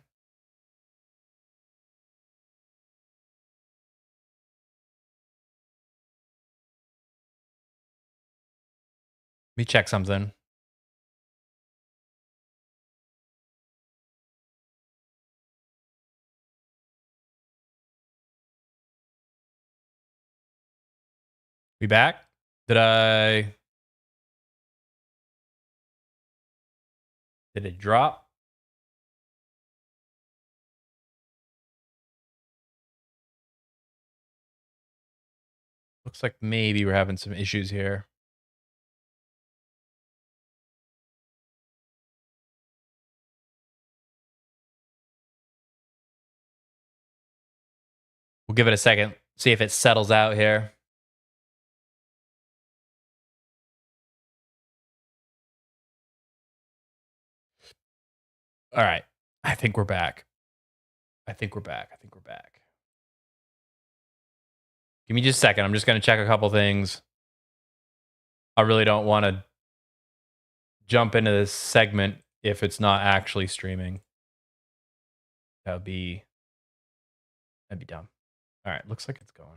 Let me check something. We back? Did it drop? Looks like maybe we're having some issues here. We'll give it a second, see if it settles out here. All right. I think we're back. Give me just a second. I'm just going to check a couple things. I really don't want to jump into this segment if it's not actually streaming. That'd be dumb. All right. Looks like it's going.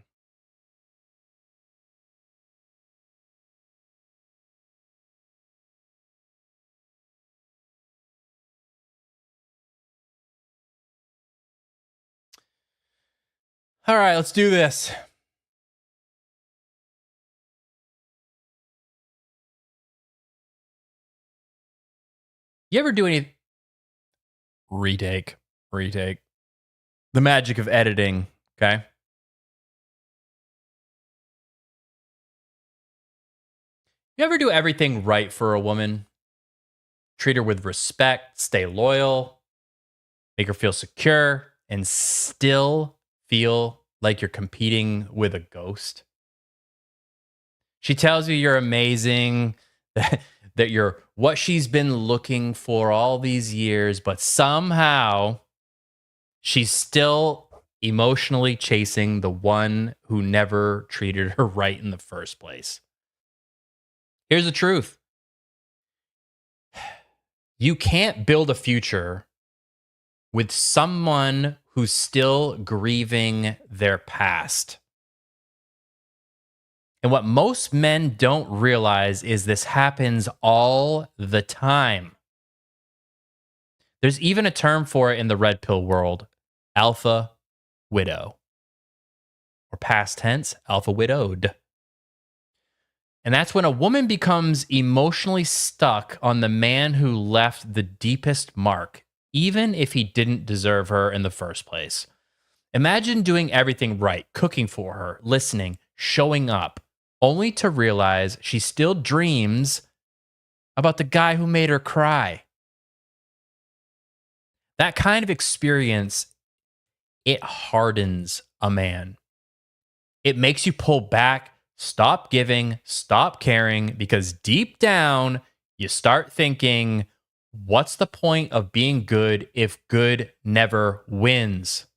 All right, let's do this. You ever do any retake? The magic of editing, okay? You ever do everything right for a woman? Treat her with respect, stay loyal, make her feel secure, and still feel like you're competing with a ghost? She tells you you're amazing, that you're what she's been looking for all these years, but somehow she's still emotionally chasing the one who never treated her right in the first place. Here's the truth. You can't build a future with someone who's still grieving their past. And what most men don't realize is this happens all the time. There's even a term for it in the red pill world, alpha widow. Or past tense, alpha widowed. And that's when a woman becomes emotionally stuck on the man who left the deepest mark, even if he didn't deserve her in the first place. Imagine doing everything right, cooking for her, listening, showing up, only to realize she still dreams about the guy who made her cry. That kind of experience, it hardens a man. It makes you pull back, stop giving, stop caring, because deep down, you start thinking, what's the point of being good if good never wins?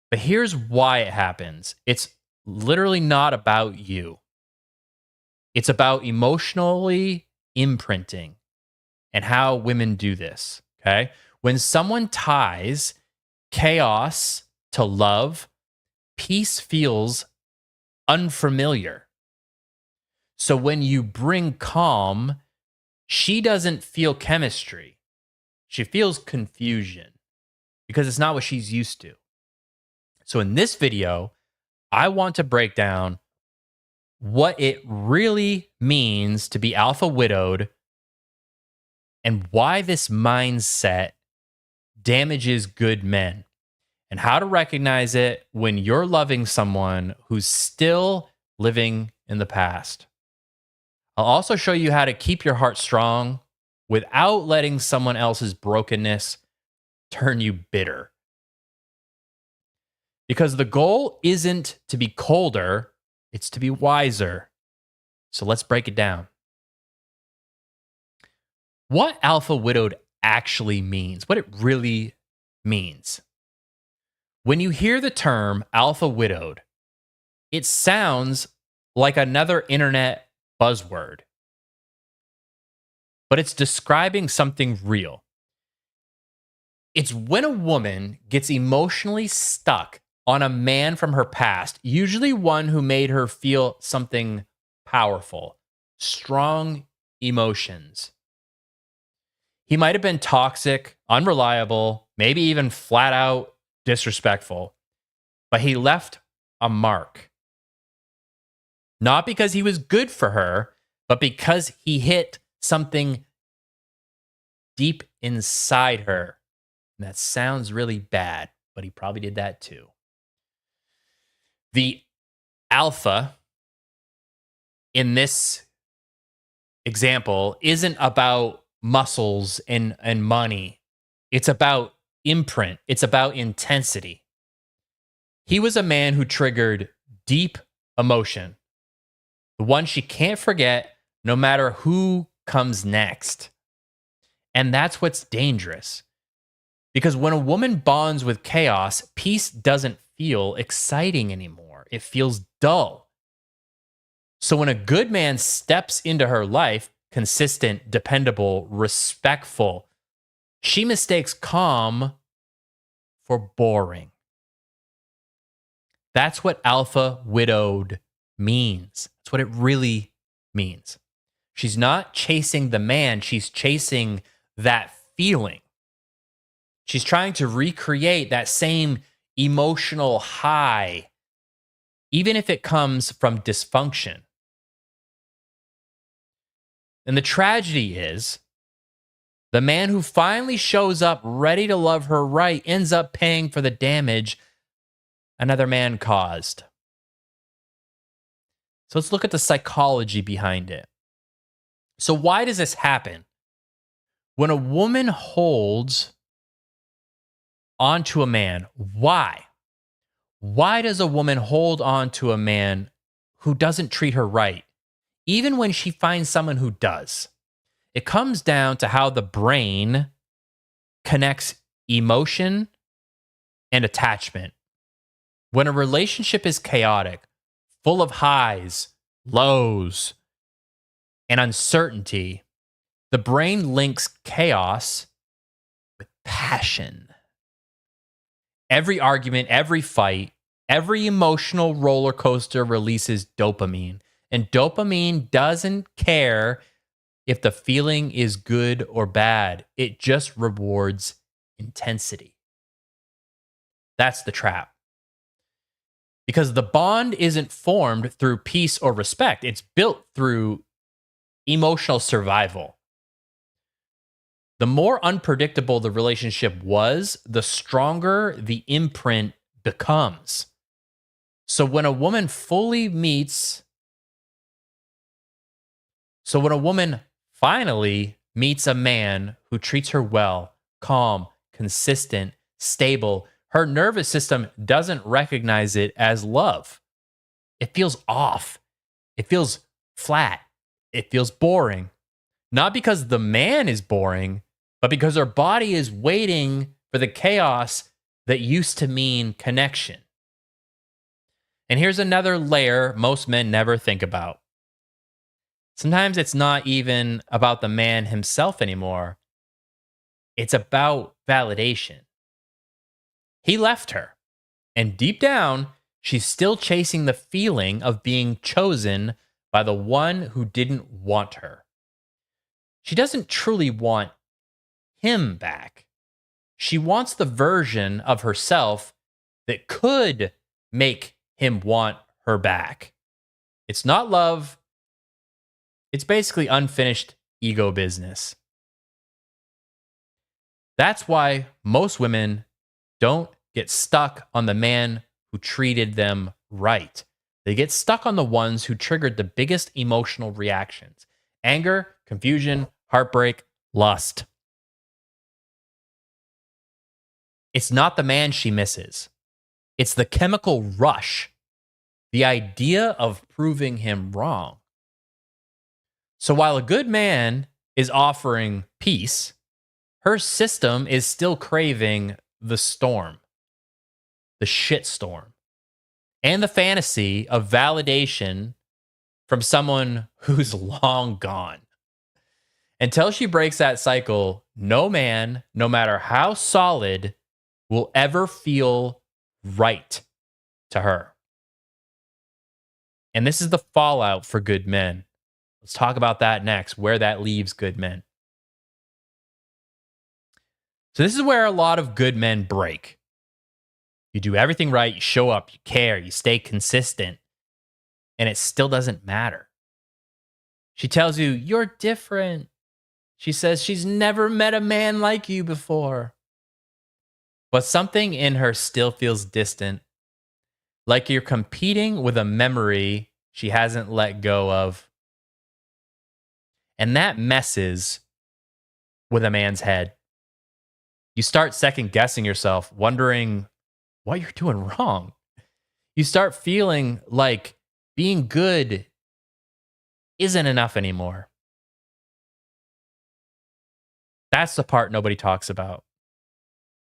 But here's why it happens. It's literally not about you. It's about emotionally imprinting and how women do this, okay? When someone ties chaos to love, peace feels unfamiliar. So when you bring calm, she doesn't feel chemistry. She feels confusion because it's not what she's used to. So in this video, I want to break down what it really means to be alpha widowed and why this mindset damages good men, and how to recognize it when you're loving someone who's still living in the past. I'll also show you how to keep your heart strong without letting someone else's brokenness turn you bitter. Because the goal isn't to be colder, it's to be wiser. So let's break it down. What alpha widowed actually means, what it really means. When you hear the term alpha widowed, it sounds like another internet buzzword, but it's describing something real. It's when a woman gets emotionally stuck on a man from her past, usually one who made her feel something powerful, strong emotions. He might have been toxic, unreliable, maybe even flat out disrespectful, but he left a mark. Not because he was good for her, but because he hit something deep inside her. And that sounds really bad, but he probably did that too. The alpha in this example isn't about muscles and money. It's about imprint. It's about intensity. He was a man who triggered deep emotion, the one she can't forget no matter who comes next. And that's what's dangerous. Because when a woman bonds with chaos, peace doesn't feel exciting anymore. It feels dull. So when a good man steps into her life, consistent, dependable, respectful, she mistakes calm for boring. That's what alpha widowed means. That's what it really means. She's not chasing the man, she's chasing that feeling. She's trying to recreate that same emotional high, even if it comes from dysfunction. And the tragedy is, the man who finally shows up ready to love her right ends up paying for the damage another man caused. So let's look at the psychology behind it. So why does this happen? When a woman holds onto a man, why? Why does a woman hold on to a man who doesn't treat her right, even when she finds someone who does? It comes down to how the brain connects emotion and attachment. When a relationship is chaotic, full of highs, lows, and uncertainty, the brain links chaos with passion. Every argument, every fight, every emotional roller coaster releases dopamine. And dopamine doesn't care if the feeling is good or bad. It just rewards intensity. That's the trap. Because the bond isn't formed through peace or respect. It's built through emotional survival. The more unpredictable the relationship was, the stronger the imprint becomes. So when a woman finally meets a man who treats her well, calm, consistent, stable, her nervous system doesn't recognize it as love. It feels off. It feels flat. It feels boring. Not because the man is boring, but because her body is waiting for the chaos that used to mean connection. And here's another layer most men never think about. Sometimes it's not even about the man himself anymore. It's about validation. He left her, and deep down, she's still chasing the feeling of being chosen by the one who didn't want her. She doesn't truly want him back. She wants the version of herself that could make him want her back. It's not love. It's basically unfinished ego business. That's why most women don't get stuck on the man who treated them right. They get stuck on the ones who triggered the biggest emotional reactions: anger, confusion, heartbreak, lust. It's not the man she misses. It's the chemical rush, the idea of proving him wrong. So while a good man is offering peace, her system is still craving the storm, the shit storm, and the fantasy of validation from someone who's long gone. Until she breaks that cycle, no man, no matter how solid, will ever feel right to her. And this is the fallout for good men. Let's talk about that next, where that leaves good men. So this is where a lot of good men break. You do everything right, you show up, you care, you stay consistent, and it still doesn't matter. She tells you, you're different. She says she's never met a man like you before. But something in her still feels distant, like you're competing with a memory she hasn't let go of. And that messes with a man's head. You start second guessing yourself, wondering what you're doing wrong. You start feeling like being good isn't enough anymore. That's the part nobody talks about.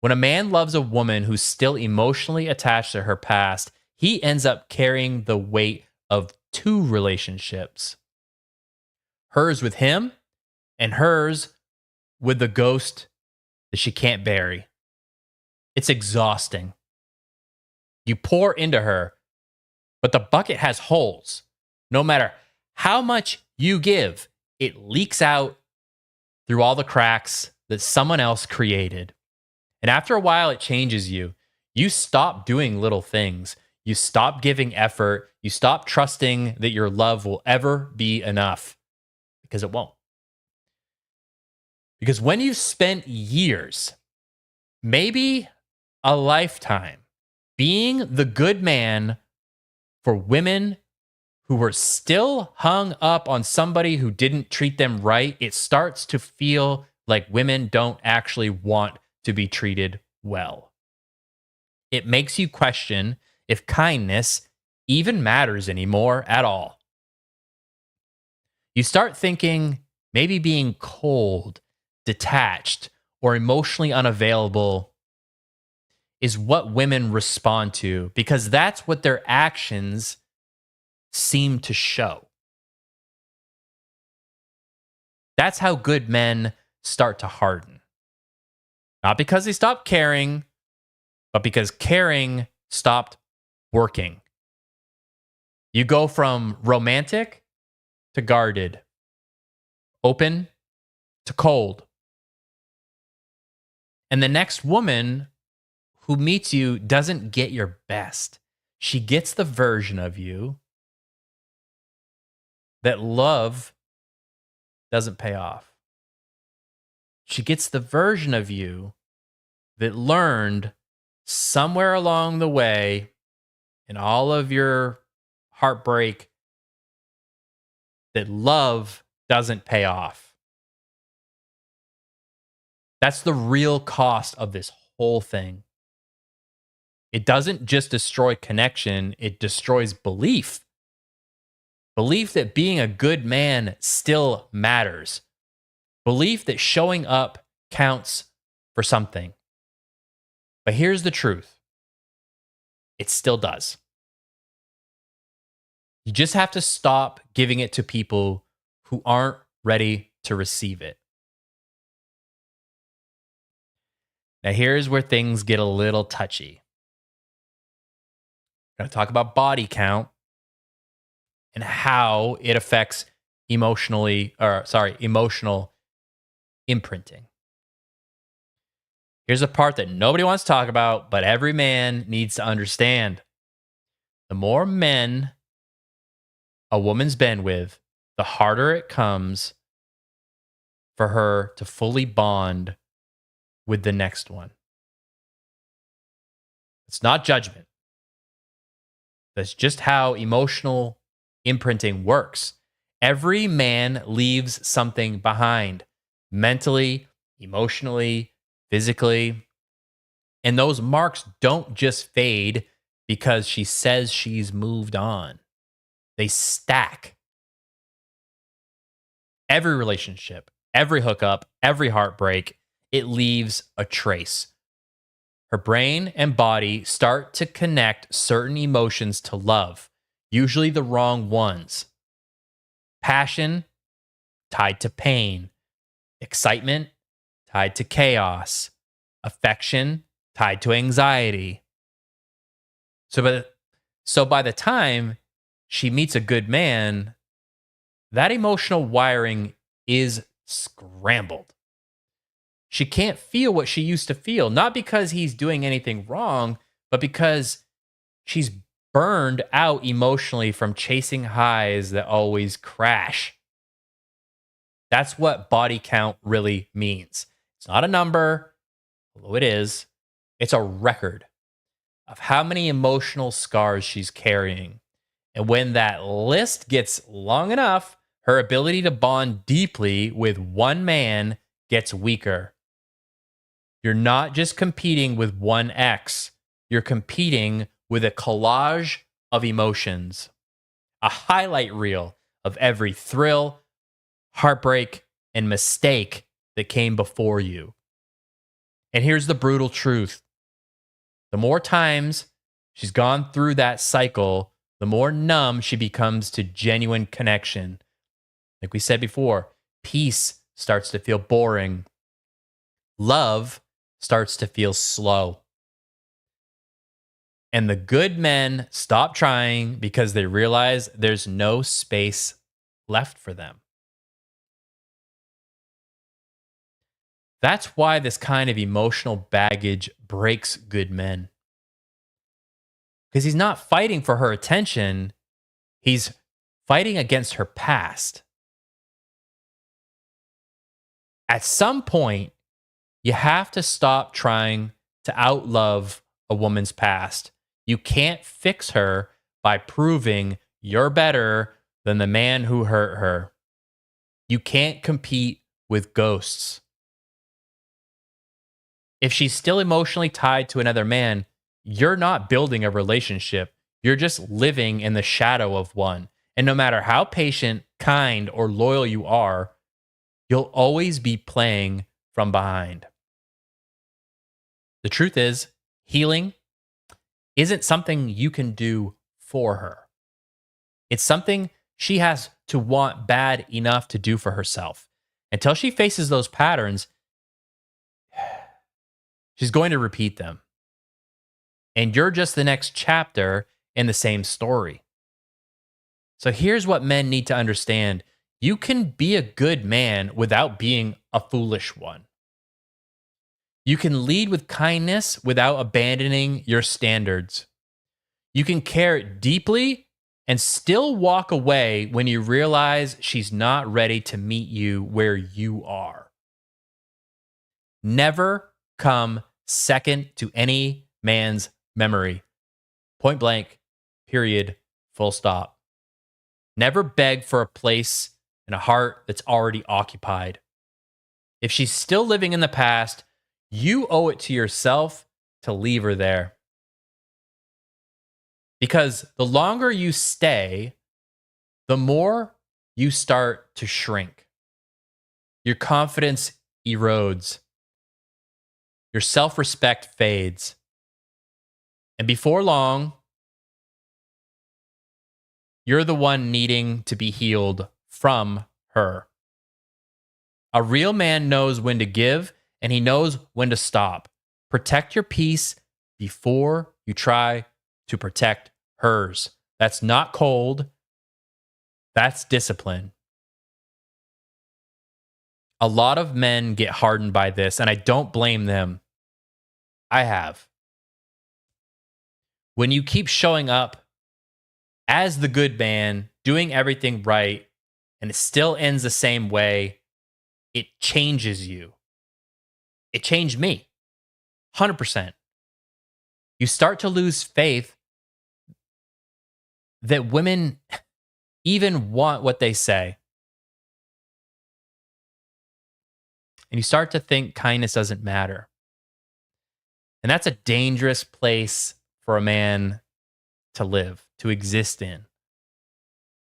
When a man loves a woman who's still emotionally attached to her past, he ends up carrying the weight of two relationships. Hers with him, and hers with the ghost that she can't bury. It's exhausting. You pour into her, but the bucket has holes. No matter how much you give, it leaks out through all the cracks that someone else created. And after a while, it changes you. You stop doing little things. You stop giving effort. You stop trusting that your love will ever be enough, because it won't. Because when you've spent years, maybe a lifetime, being the good man for women who were still hung up on somebody who didn't treat them right, it starts to feel like women don't actually want to be treated well. It makes you question if kindness even matters anymore at all. You start thinking maybe being cold, detached, or emotionally unavailable is what women respond to, because that's what their actions seem to show. That's how good men start to harden. Not because they stopped caring, but because caring stopped working. You go from romantic to guarded, open to cold. And the next woman who meets you doesn't get your best. She gets the version of you that love doesn't pay off. She gets the version of you that learned somewhere along the way in all of your heartbreak that love doesn't pay off. That's the real cost of this whole thing. It doesn't just destroy connection, it destroys belief. Belief that being a good man still matters. Belief that showing up counts for something. But here's the truth. It still does. You just have to stop giving it to people who aren't ready to receive it. Now, here's where things get a little touchy. I'm going to talk about body count and how it affects emotional imprinting. Here's a part that nobody wants to talk about, but every man needs to understand. The more men a woman's been with, the harder it comes for her to fully bond with the next one. It's not judgment. That's just how emotional imprinting works. Every man leaves something behind, mentally, emotionally, physically. And those marks don't just fade because she says she's moved on. They stack. Every relationship, every hookup, every heartbreak, it leaves a trace. Her brain and body start to connect certain emotions to love, usually the wrong ones. Passion tied to pain, excitement tied to chaos, affection tied to anxiety. So by the time she meets a good man, that emotional wiring is scrambled. She can't feel what she used to feel, not because he's doing anything wrong, but because she's burned out emotionally from chasing highs that always crash. That's what body count really means. It's not a number, although it is. It's a record of how many emotional scars she's carrying. And when that list gets long enough, her ability to bond deeply with one man gets weaker. You're not just competing with one ex, you're competing with a collage of emotions, a highlight reel of every thrill, heartbreak, and mistake that came before you. And here's the brutal truth. The more times she's gone through that cycle, the more numb she becomes to genuine connection. Like we said before, peace starts to feel boring. Love starts to feel slow. And the good men stop trying because they realize there's no space left for them. That's why this kind of emotional baggage breaks good men. Because he's not fighting for her attention, he's fighting against her past. At some point, you have to stop trying to outlove a woman's past. You can't fix her by proving you're better than the man who hurt her. You can't compete with ghosts. If she's still emotionally tied to another man, you're not building a relationship. You're just living in the shadow of one. And no matter how patient, kind, or loyal you are, you'll always be playing from behind. The truth is, healing isn't something you can do for her. It's something she has to want bad enough to do for herself. Until she faces those patterns, she's going to repeat them. And you're just the next chapter in the same story. So here's what men need to understand. You can be a good man without being a foolish one. You can lead with kindness without abandoning your standards. You can care deeply and still walk away when you realize she's not ready to meet you where you are. Never come second to any man's memory. Point blank, period, full stop. Never beg for a place in a heart that's already occupied. If she's still living in the past, you owe it to yourself to leave her there. Because the longer you stay, the more you start to shrink. Your confidence erodes. Your self-respect fades. And before long, you're the one needing to be healed from her. A real man knows when to give and he knows when to stop. Protect your peace before you try to protect hers. That's not cold. That's discipline. A lot of men get hardened by this, and I don't blame them. I have. When you keep showing up as the good man, doing everything right, and it still ends the same way, it changes you. It changed me 100%. You start to lose faith that women even want what they say. And you start to think kindness doesn't matter. And that's a dangerous place for a man to live, to exist in.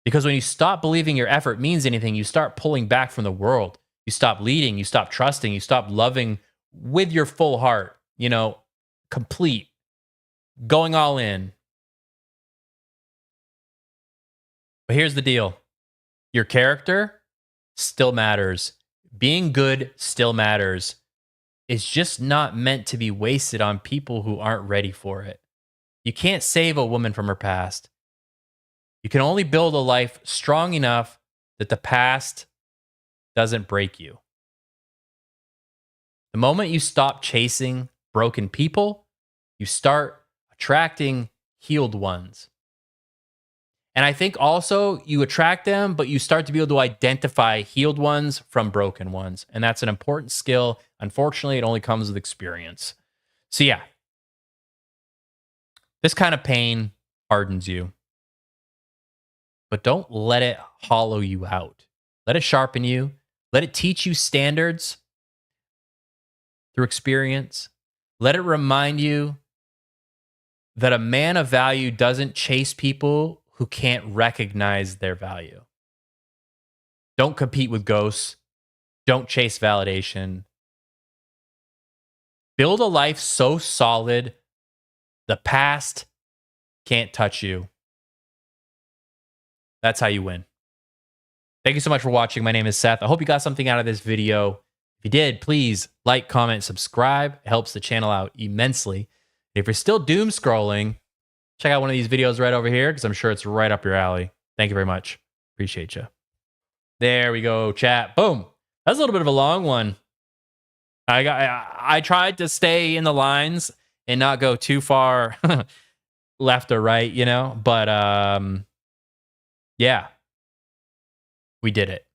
Because when you stop believing your effort means anything, you start pulling back from the world. You stop leading, you stop trusting, you stop loving with your full heart, complete, going all in. But here's the deal. Your character still matters. Being good still matters. It's just not meant to be wasted on people who aren't ready for it. You can't save a woman from her past. You can only build a life strong enough that the past doesn't break you. The moment you stop chasing broken people, you start attracting healed ones. And I think also you attract them, but you start to be able to identify healed ones from broken ones. And that's an important skill. Unfortunately, it only comes with experience. So yeah, this kind of pain hardens you. But don't let it hollow you out. Let it sharpen you. Let it teach you standards through experience. Let it remind you that a man of value doesn't chase people who can't recognize their value. Don't compete with ghosts. Don't chase validation. Build a life so solid, the past can't touch you. That's how you win. Thank you so much for watching. My name is Seth. I hope you got something out of this video. If you did, please like, comment, subscribe. It helps the channel out immensely. If you're still doom scrolling, check out one of these videos right over here because I'm sure it's right up your alley. Thank you very much. Appreciate you. There we go, chat. Boom. That's a little bit of a long one. I tried to stay in the lines and not go too far left or right, but yeah. We did it.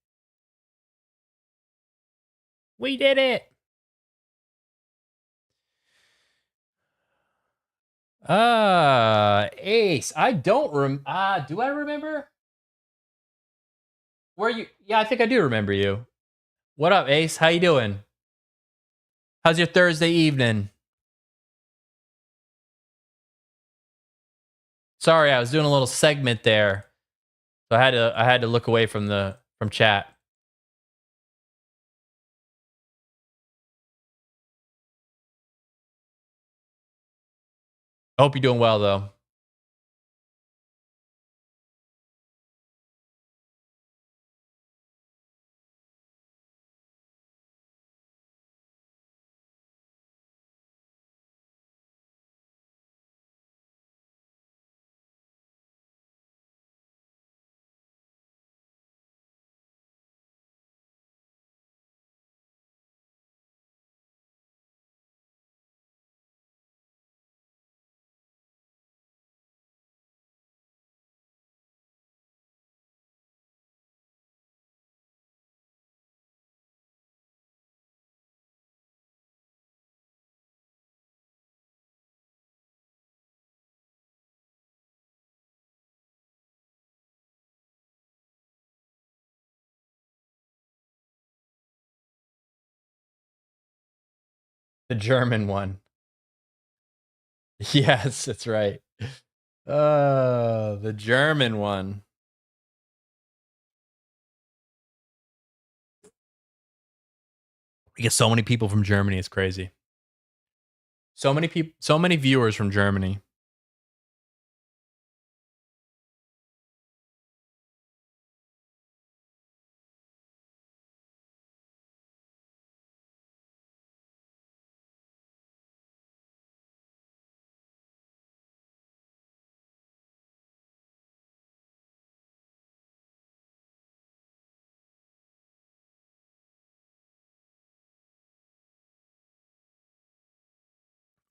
We did it. Ace. I don't do I remember? Where you? Yeah, I think I do remember you. What up, Ace? How you doing? How's your Thursday evening? Sorry, I was doing a little segment there. So I had to look away from chat. I hope you're doing well though. The German one. Yes, that's right. The German one. We get so many people from Germany. It's crazy. So many people, so many viewers from Germany.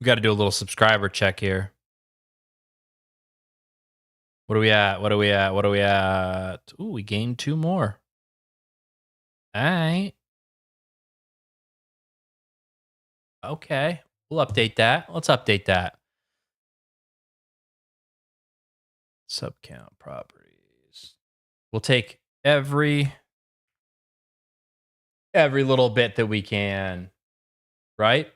We got to do a little subscriber check here. What are we at? What are we at? What are we at? Ooh, we gained 2 more. All right. Okay. We'll update that. Let's update that. Subcount properties. We'll take every little bit that we can, right?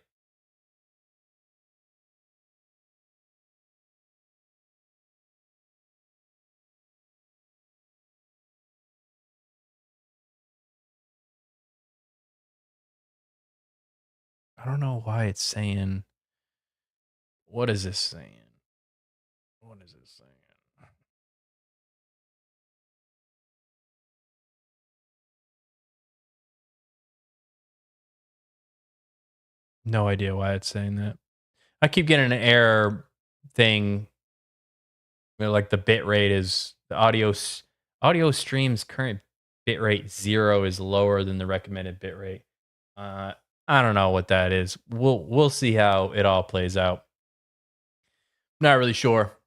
I don't know why it's saying. What is this saying? What is this saying? No idea why it's saying that. I keep getting an error thing. Like the bit rate is the audio stream's current bit rate 0 is lower than the recommended bit rate. I don't know what that is. We'll see how it all plays out. Not really sure.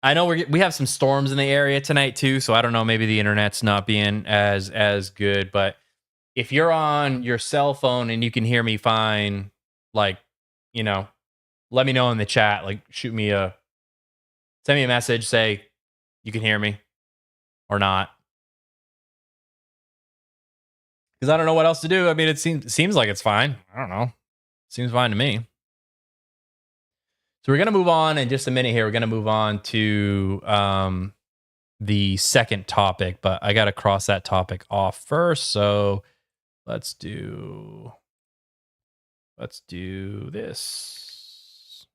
I know we have some storms in the area tonight too, so I don't know. Maybe the internet's not being as good. But if you're on your cell phone and you can hear me fine, like, let me know in the chat. Like, send me a message. Say you can hear me or not, because I don't know what else to do. I mean, it seems like it's fine. I don't know. Seems fine to me. So we're going to move on in just a minute here. We're going to move on to the second topic, but I got to cross that topic off first. So let's do this.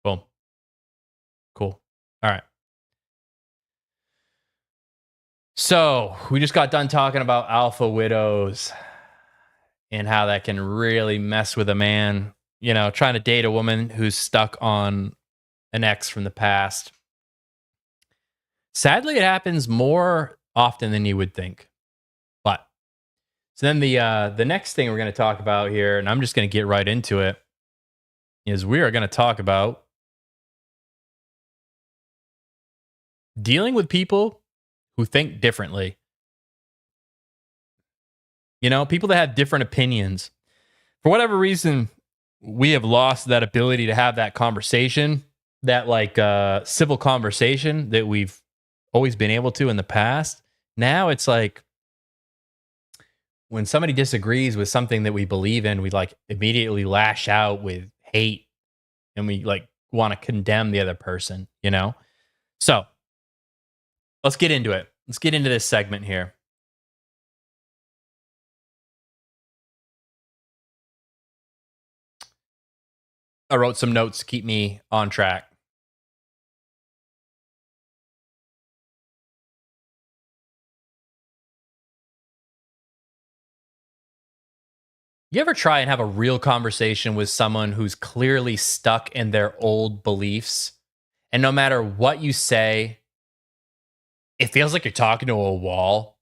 Boom. Cool. All right. So we just got done talking about alpha widows and how that can really mess with a man, trying to date a woman who's stuck on an ex from the past. Sadly, it happens more often than you would think. But so then the next thing we're going to talk about here, and I'm just going to get right into it, is we are going to talk about dealing with people who think differently. People that have different opinions. For whatever reason, we have lost that ability to have that conversation, that civil conversation that we've always been able to in the past. Now it's like when somebody disagrees with something that we believe in, we immediately lash out with hate and we want to condemn the other person, So let's get into it. Let's get into this segment here. I wrote some notes to keep me on track. You ever try and have a real conversation with someone who's clearly stuck in their old beliefs? And no matter what you say, it feels like you're talking to a wall.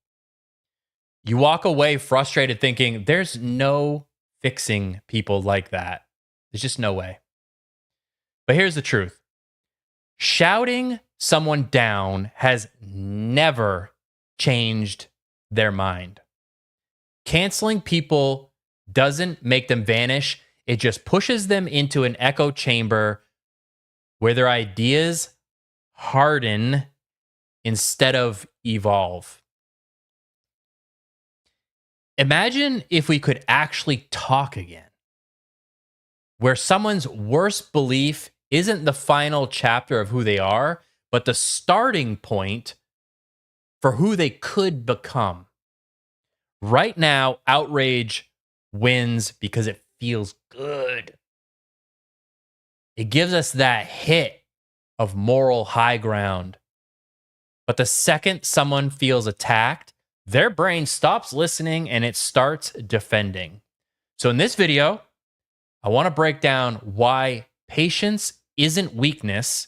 You walk away frustrated thinking, there's no fixing people like that. There's just no way. But here's the truth. Shouting someone down has never changed their mind. Canceling people doesn't make them vanish. It just pushes them into an echo chamber where their ideas harden instead of evolve. Imagine if we could actually talk again, where someone's worst belief isn't the final chapter of who they are, but the starting point for who they could become. Right now, outrage wins because it feels good. It gives us that hit of moral high ground. But the second someone feels attacked, their brain stops listening and it starts defending. So in this video, I want to break down why patience isn't weakness,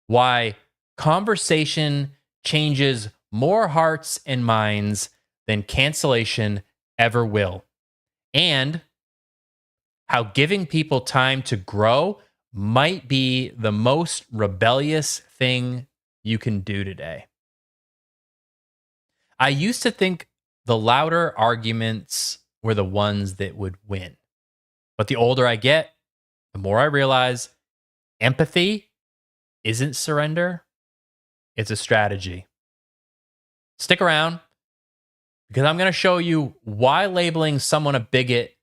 why conversation changes more hearts and minds than cancellation ever will, and how giving people time to grow might be the most rebellious thing you can do today. I used to think the louder arguments were the ones that would win. But the older I get, the more I realize empathy isn't surrender, it's a strategy. Stick around, because I'm going to show you why labeling someone a bigot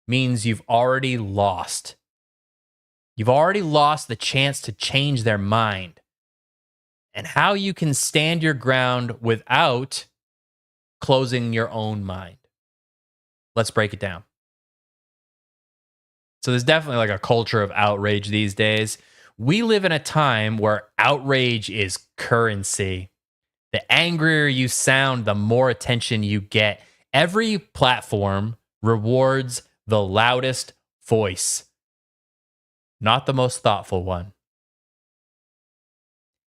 means you've already lost. You've already lost the chance to change their mind, and how you can stand your ground without closing your own mind. Let's break it down. So there's definitely like a culture of outrage these days. We live in a time where outrage is currency. The angrier you sound, the more attention you get. Every platform rewards the loudest voice, not the most thoughtful one.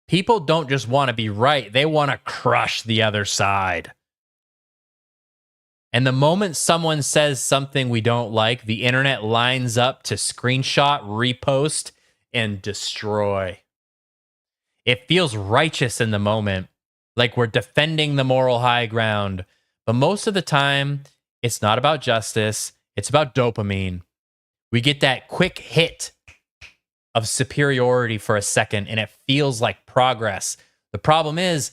People don't just want to be right, they want to crush the other side. And the moment someone says something we don't like, the internet lines up to screenshot, repost, and destroy. It feels righteous in the moment, like we're defending the moral high ground. But most of the time, it's not about justice, it's about dopamine. We get that quick hit of superiority for a second, and it feels like progress. The problem is,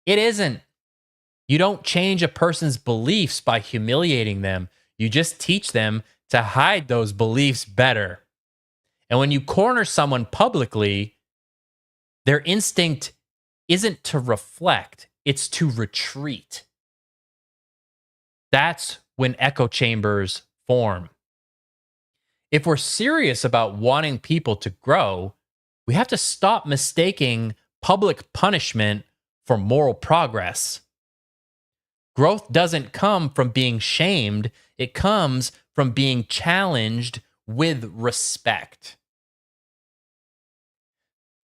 it isn't. You don't change a person's beliefs by humiliating them. You just teach them to hide those beliefs better. And when you corner someone publicly, their instinct isn't to reflect, it's to retreat. That's when echo chambers form. If we're serious about wanting people to grow, we have to stop mistaking public punishment for moral progress. Growth doesn't come from being shamed, it comes from being challenged with respect.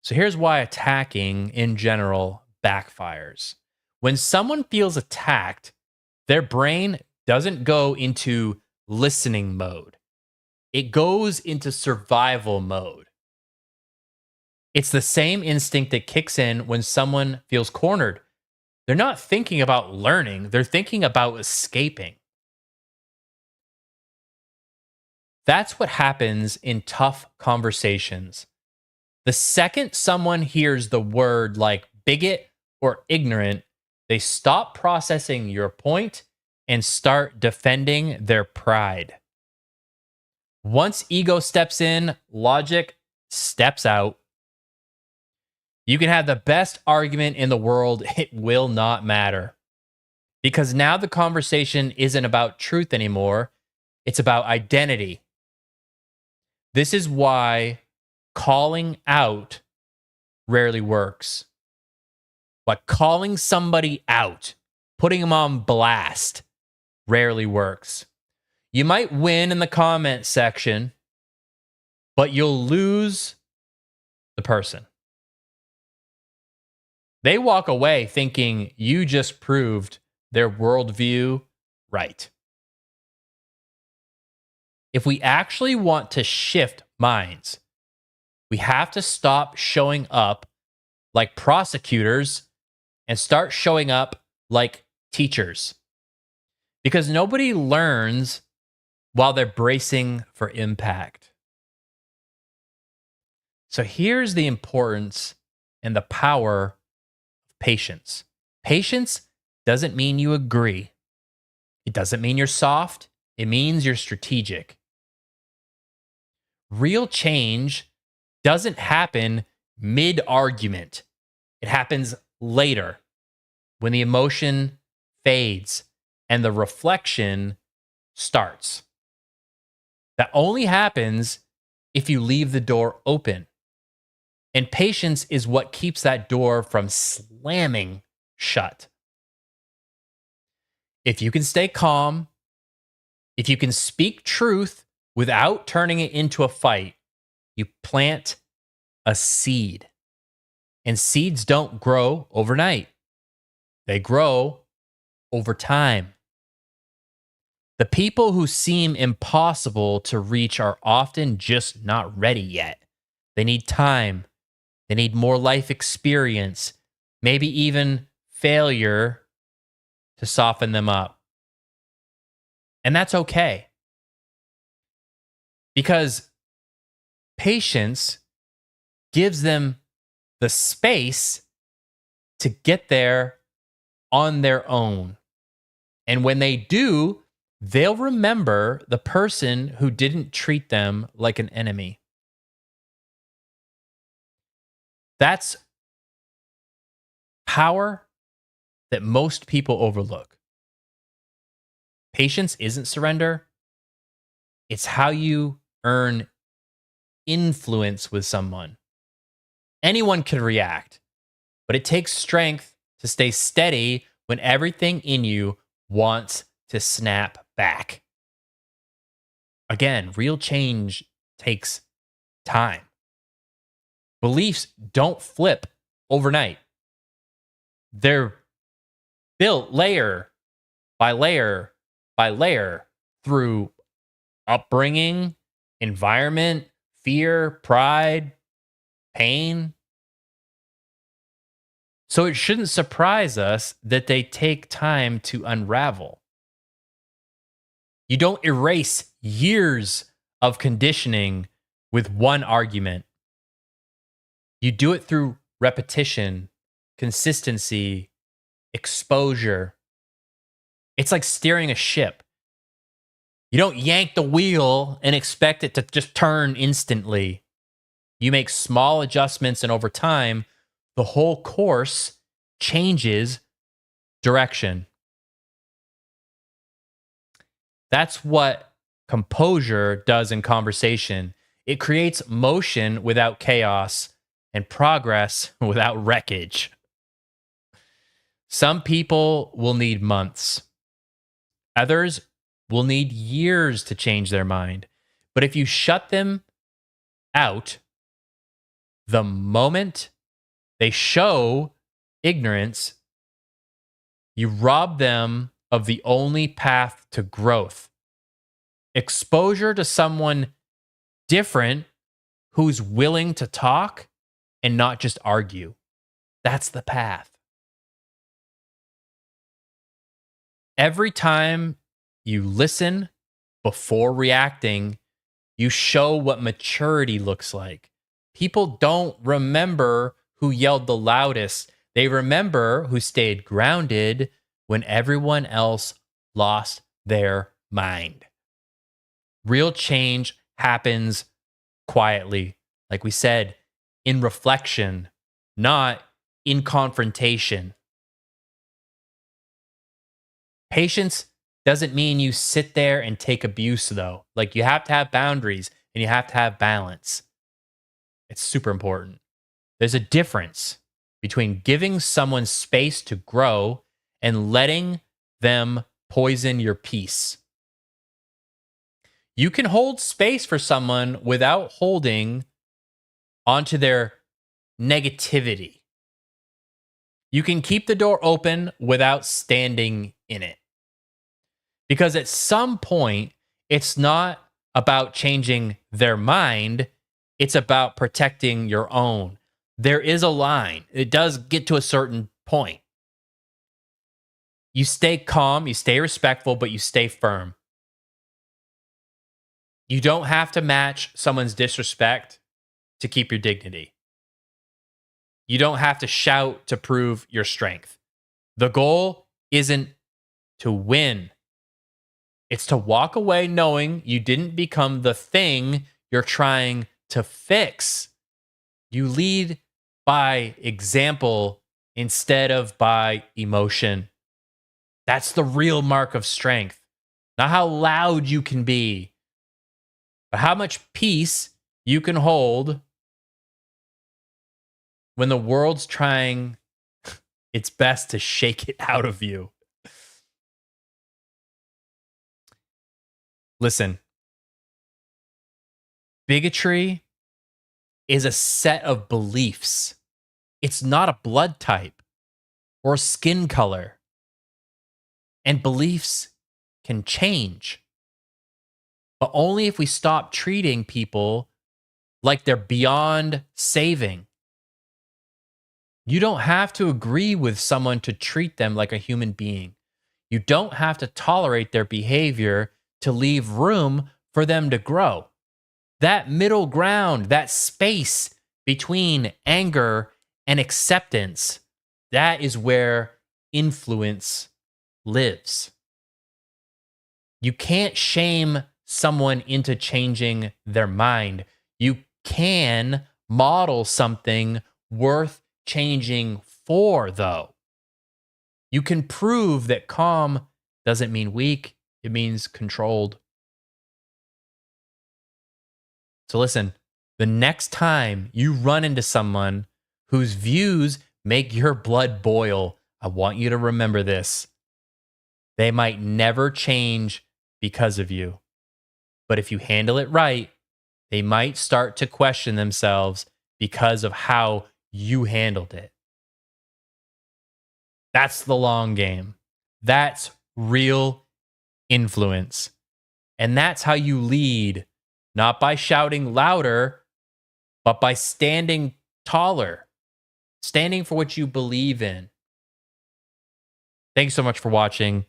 So here's why attacking in general backfires. When someone feels attacked, their brain doesn't go into listening mode. It goes into survival mode. It's the same instinct that kicks in when someone feels cornered. They're not thinking about learning, they're thinking about escaping. That's what happens in tough conversations. The second someone hears the word like bigot or ignorant, they stop processing your point and start defending their pride. Once ego steps in, logic steps out. You can have the best argument in the world, it will not matter. Because now the conversation isn't about truth anymore, it's about identity. This is why calling out rarely works. But calling somebody out, putting them on blast, rarely works. You might win in the comment section, but you'll lose the person. They walk away thinking you just proved their worldview right. If we actually want to shift minds, we have to stop showing up like prosecutors and start showing up like teachers. Because nobody learns while they're bracing for impact. So here's the importance and the power of patience. Patience doesn't mean you agree. It doesn't mean you're soft. It means you're strategic. Real change doesn't happen mid-argument. It happens later, when the emotion fades and the reflection starts. That only happens if you leave the door open. And patience is what keeps that door from slamming shut. If you can stay calm, if you can speak truth without turning it into a fight, you plant a seed. And seeds don't grow overnight. They grow over time. The people who seem impossible to reach are often just not ready yet. They need time. They need more life experience, maybe even failure to soften them up. And that's okay. Because patience gives them the space to get there on their own. And when they do, they'll remember the person who didn't treat them like an enemy. That's power that most people overlook. Patience isn't surrender. It's how you earn influence with someone. Anyone can react, but it takes strength to stay steady when everything in you wants to snap back. Again, real change takes time. Beliefs don't flip overnight. They're built layer by layer by layer through upbringing, environment, fear, pride, pain. So it shouldn't surprise us that they take time to unravel. You don't erase years of conditioning with one argument. You do it through repetition, consistency, exposure. It's like steering a ship. You don't yank the wheel and expect it to just turn instantly. You make small adjustments, and over time, the whole course changes direction. That's what composure does in conversation. It creates motion without chaos and progress without wreckage. Some people will need months. Others will need years to change their mind. But if you shut them out the moment they show ignorance, you rob them of the only path to growth. Exposure to someone different who's willing to talk and not just argue. That's the path. Every time you listen before reacting, you show what maturity looks like. People don't remember who yelled the loudest. They remember who stayed grounded when everyone else lost their mind. Real change happens quietly, like we said, in reflection, not in confrontation. Patience doesn't mean you sit there and take abuse, though. Like, you have to have boundaries and you have to have balance. It's super important. There's a difference between giving someone space to grow and letting them poison your peace. You can hold space for someone without holding onto their negativity. You can keep the door open without standing in it. Because at some point, it's not about changing their mind, it's about protecting your own. There is a line. It does get to a certain point. You stay calm, you stay respectful, but you stay firm. You don't have to match someone's disrespect to keep your dignity. You don't have to shout to prove your strength. The goal isn't to win. It's to walk away knowing you didn't become the thing you're trying to fix. You lead by example instead of by emotion. That's the real mark of strength. Not how loud you can be, but how much peace you can hold when the world's trying its best to shake it out of you. Listen, bigotry is a set of beliefs. It's not a blood type or skin color. And beliefs can change, but only if we stop treating people like they're beyond saving. You don't have to agree with someone to treat them like a human being. You don't have to tolerate their behavior to leave room for them to grow. That middle ground, that space between anger and acceptance, that is where influence lives. You can't shame someone into changing their mind. You can model something worth changing for, though. You can prove that calm doesn't mean weak, it means controlled. So listen, the next time you run into someone whose views make your blood boil, I want you to remember this. They might never change because of you. But if you handle it right, they might start to question themselves because of how you handled it. That's the long game. That's real influence. And that's how you lead, not by shouting louder, but by standing taller, standing for what you believe in. Thanks so much for watching.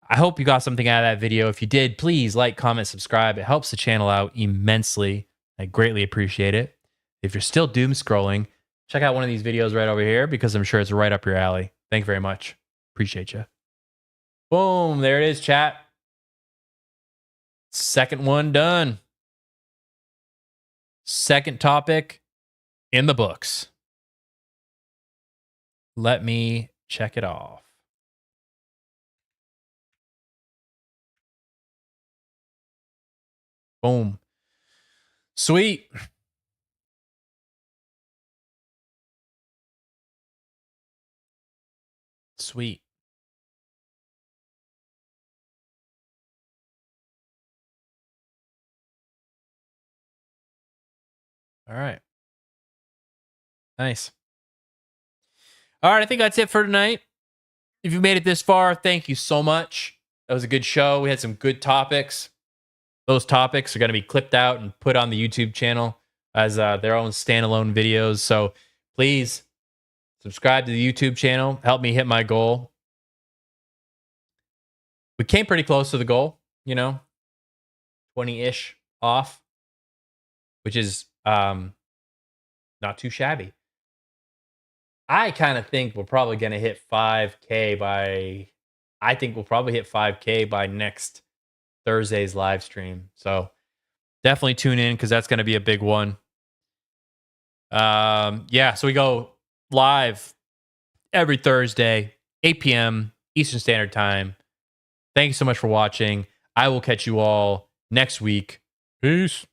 I hope you got something out of that video. If you did, please like, comment, subscribe. It helps the channel out immensely. I greatly appreciate it. If you're still doom scrolling, check out one of these videos right over here because I'm sure it's right up your alley. Thank you very much. Appreciate you. Boom. There it is, chat. Second one done. Second topic in the books. Let me check it off. Boom. Sweet. Sweet. All right. Nice. All right, I think that's it for tonight. If you made it this far, thank you so much. That was a good show. We had some good topics. Those topics are going to be clipped out and put on the YouTube channel as their own standalone videos. So please subscribe to the YouTube channel. Help me hit my goal. We came pretty close to the goal, 20-ish off, which is not too shabby. I kind of think we're probably going to hit 5K by next Thursday's live stream. So definitely tune in because that's going to be a big one. So we go live every Thursday, 8 p.m. Eastern Standard Time. Thank you so much for watching. I will catch you all next week. Peace.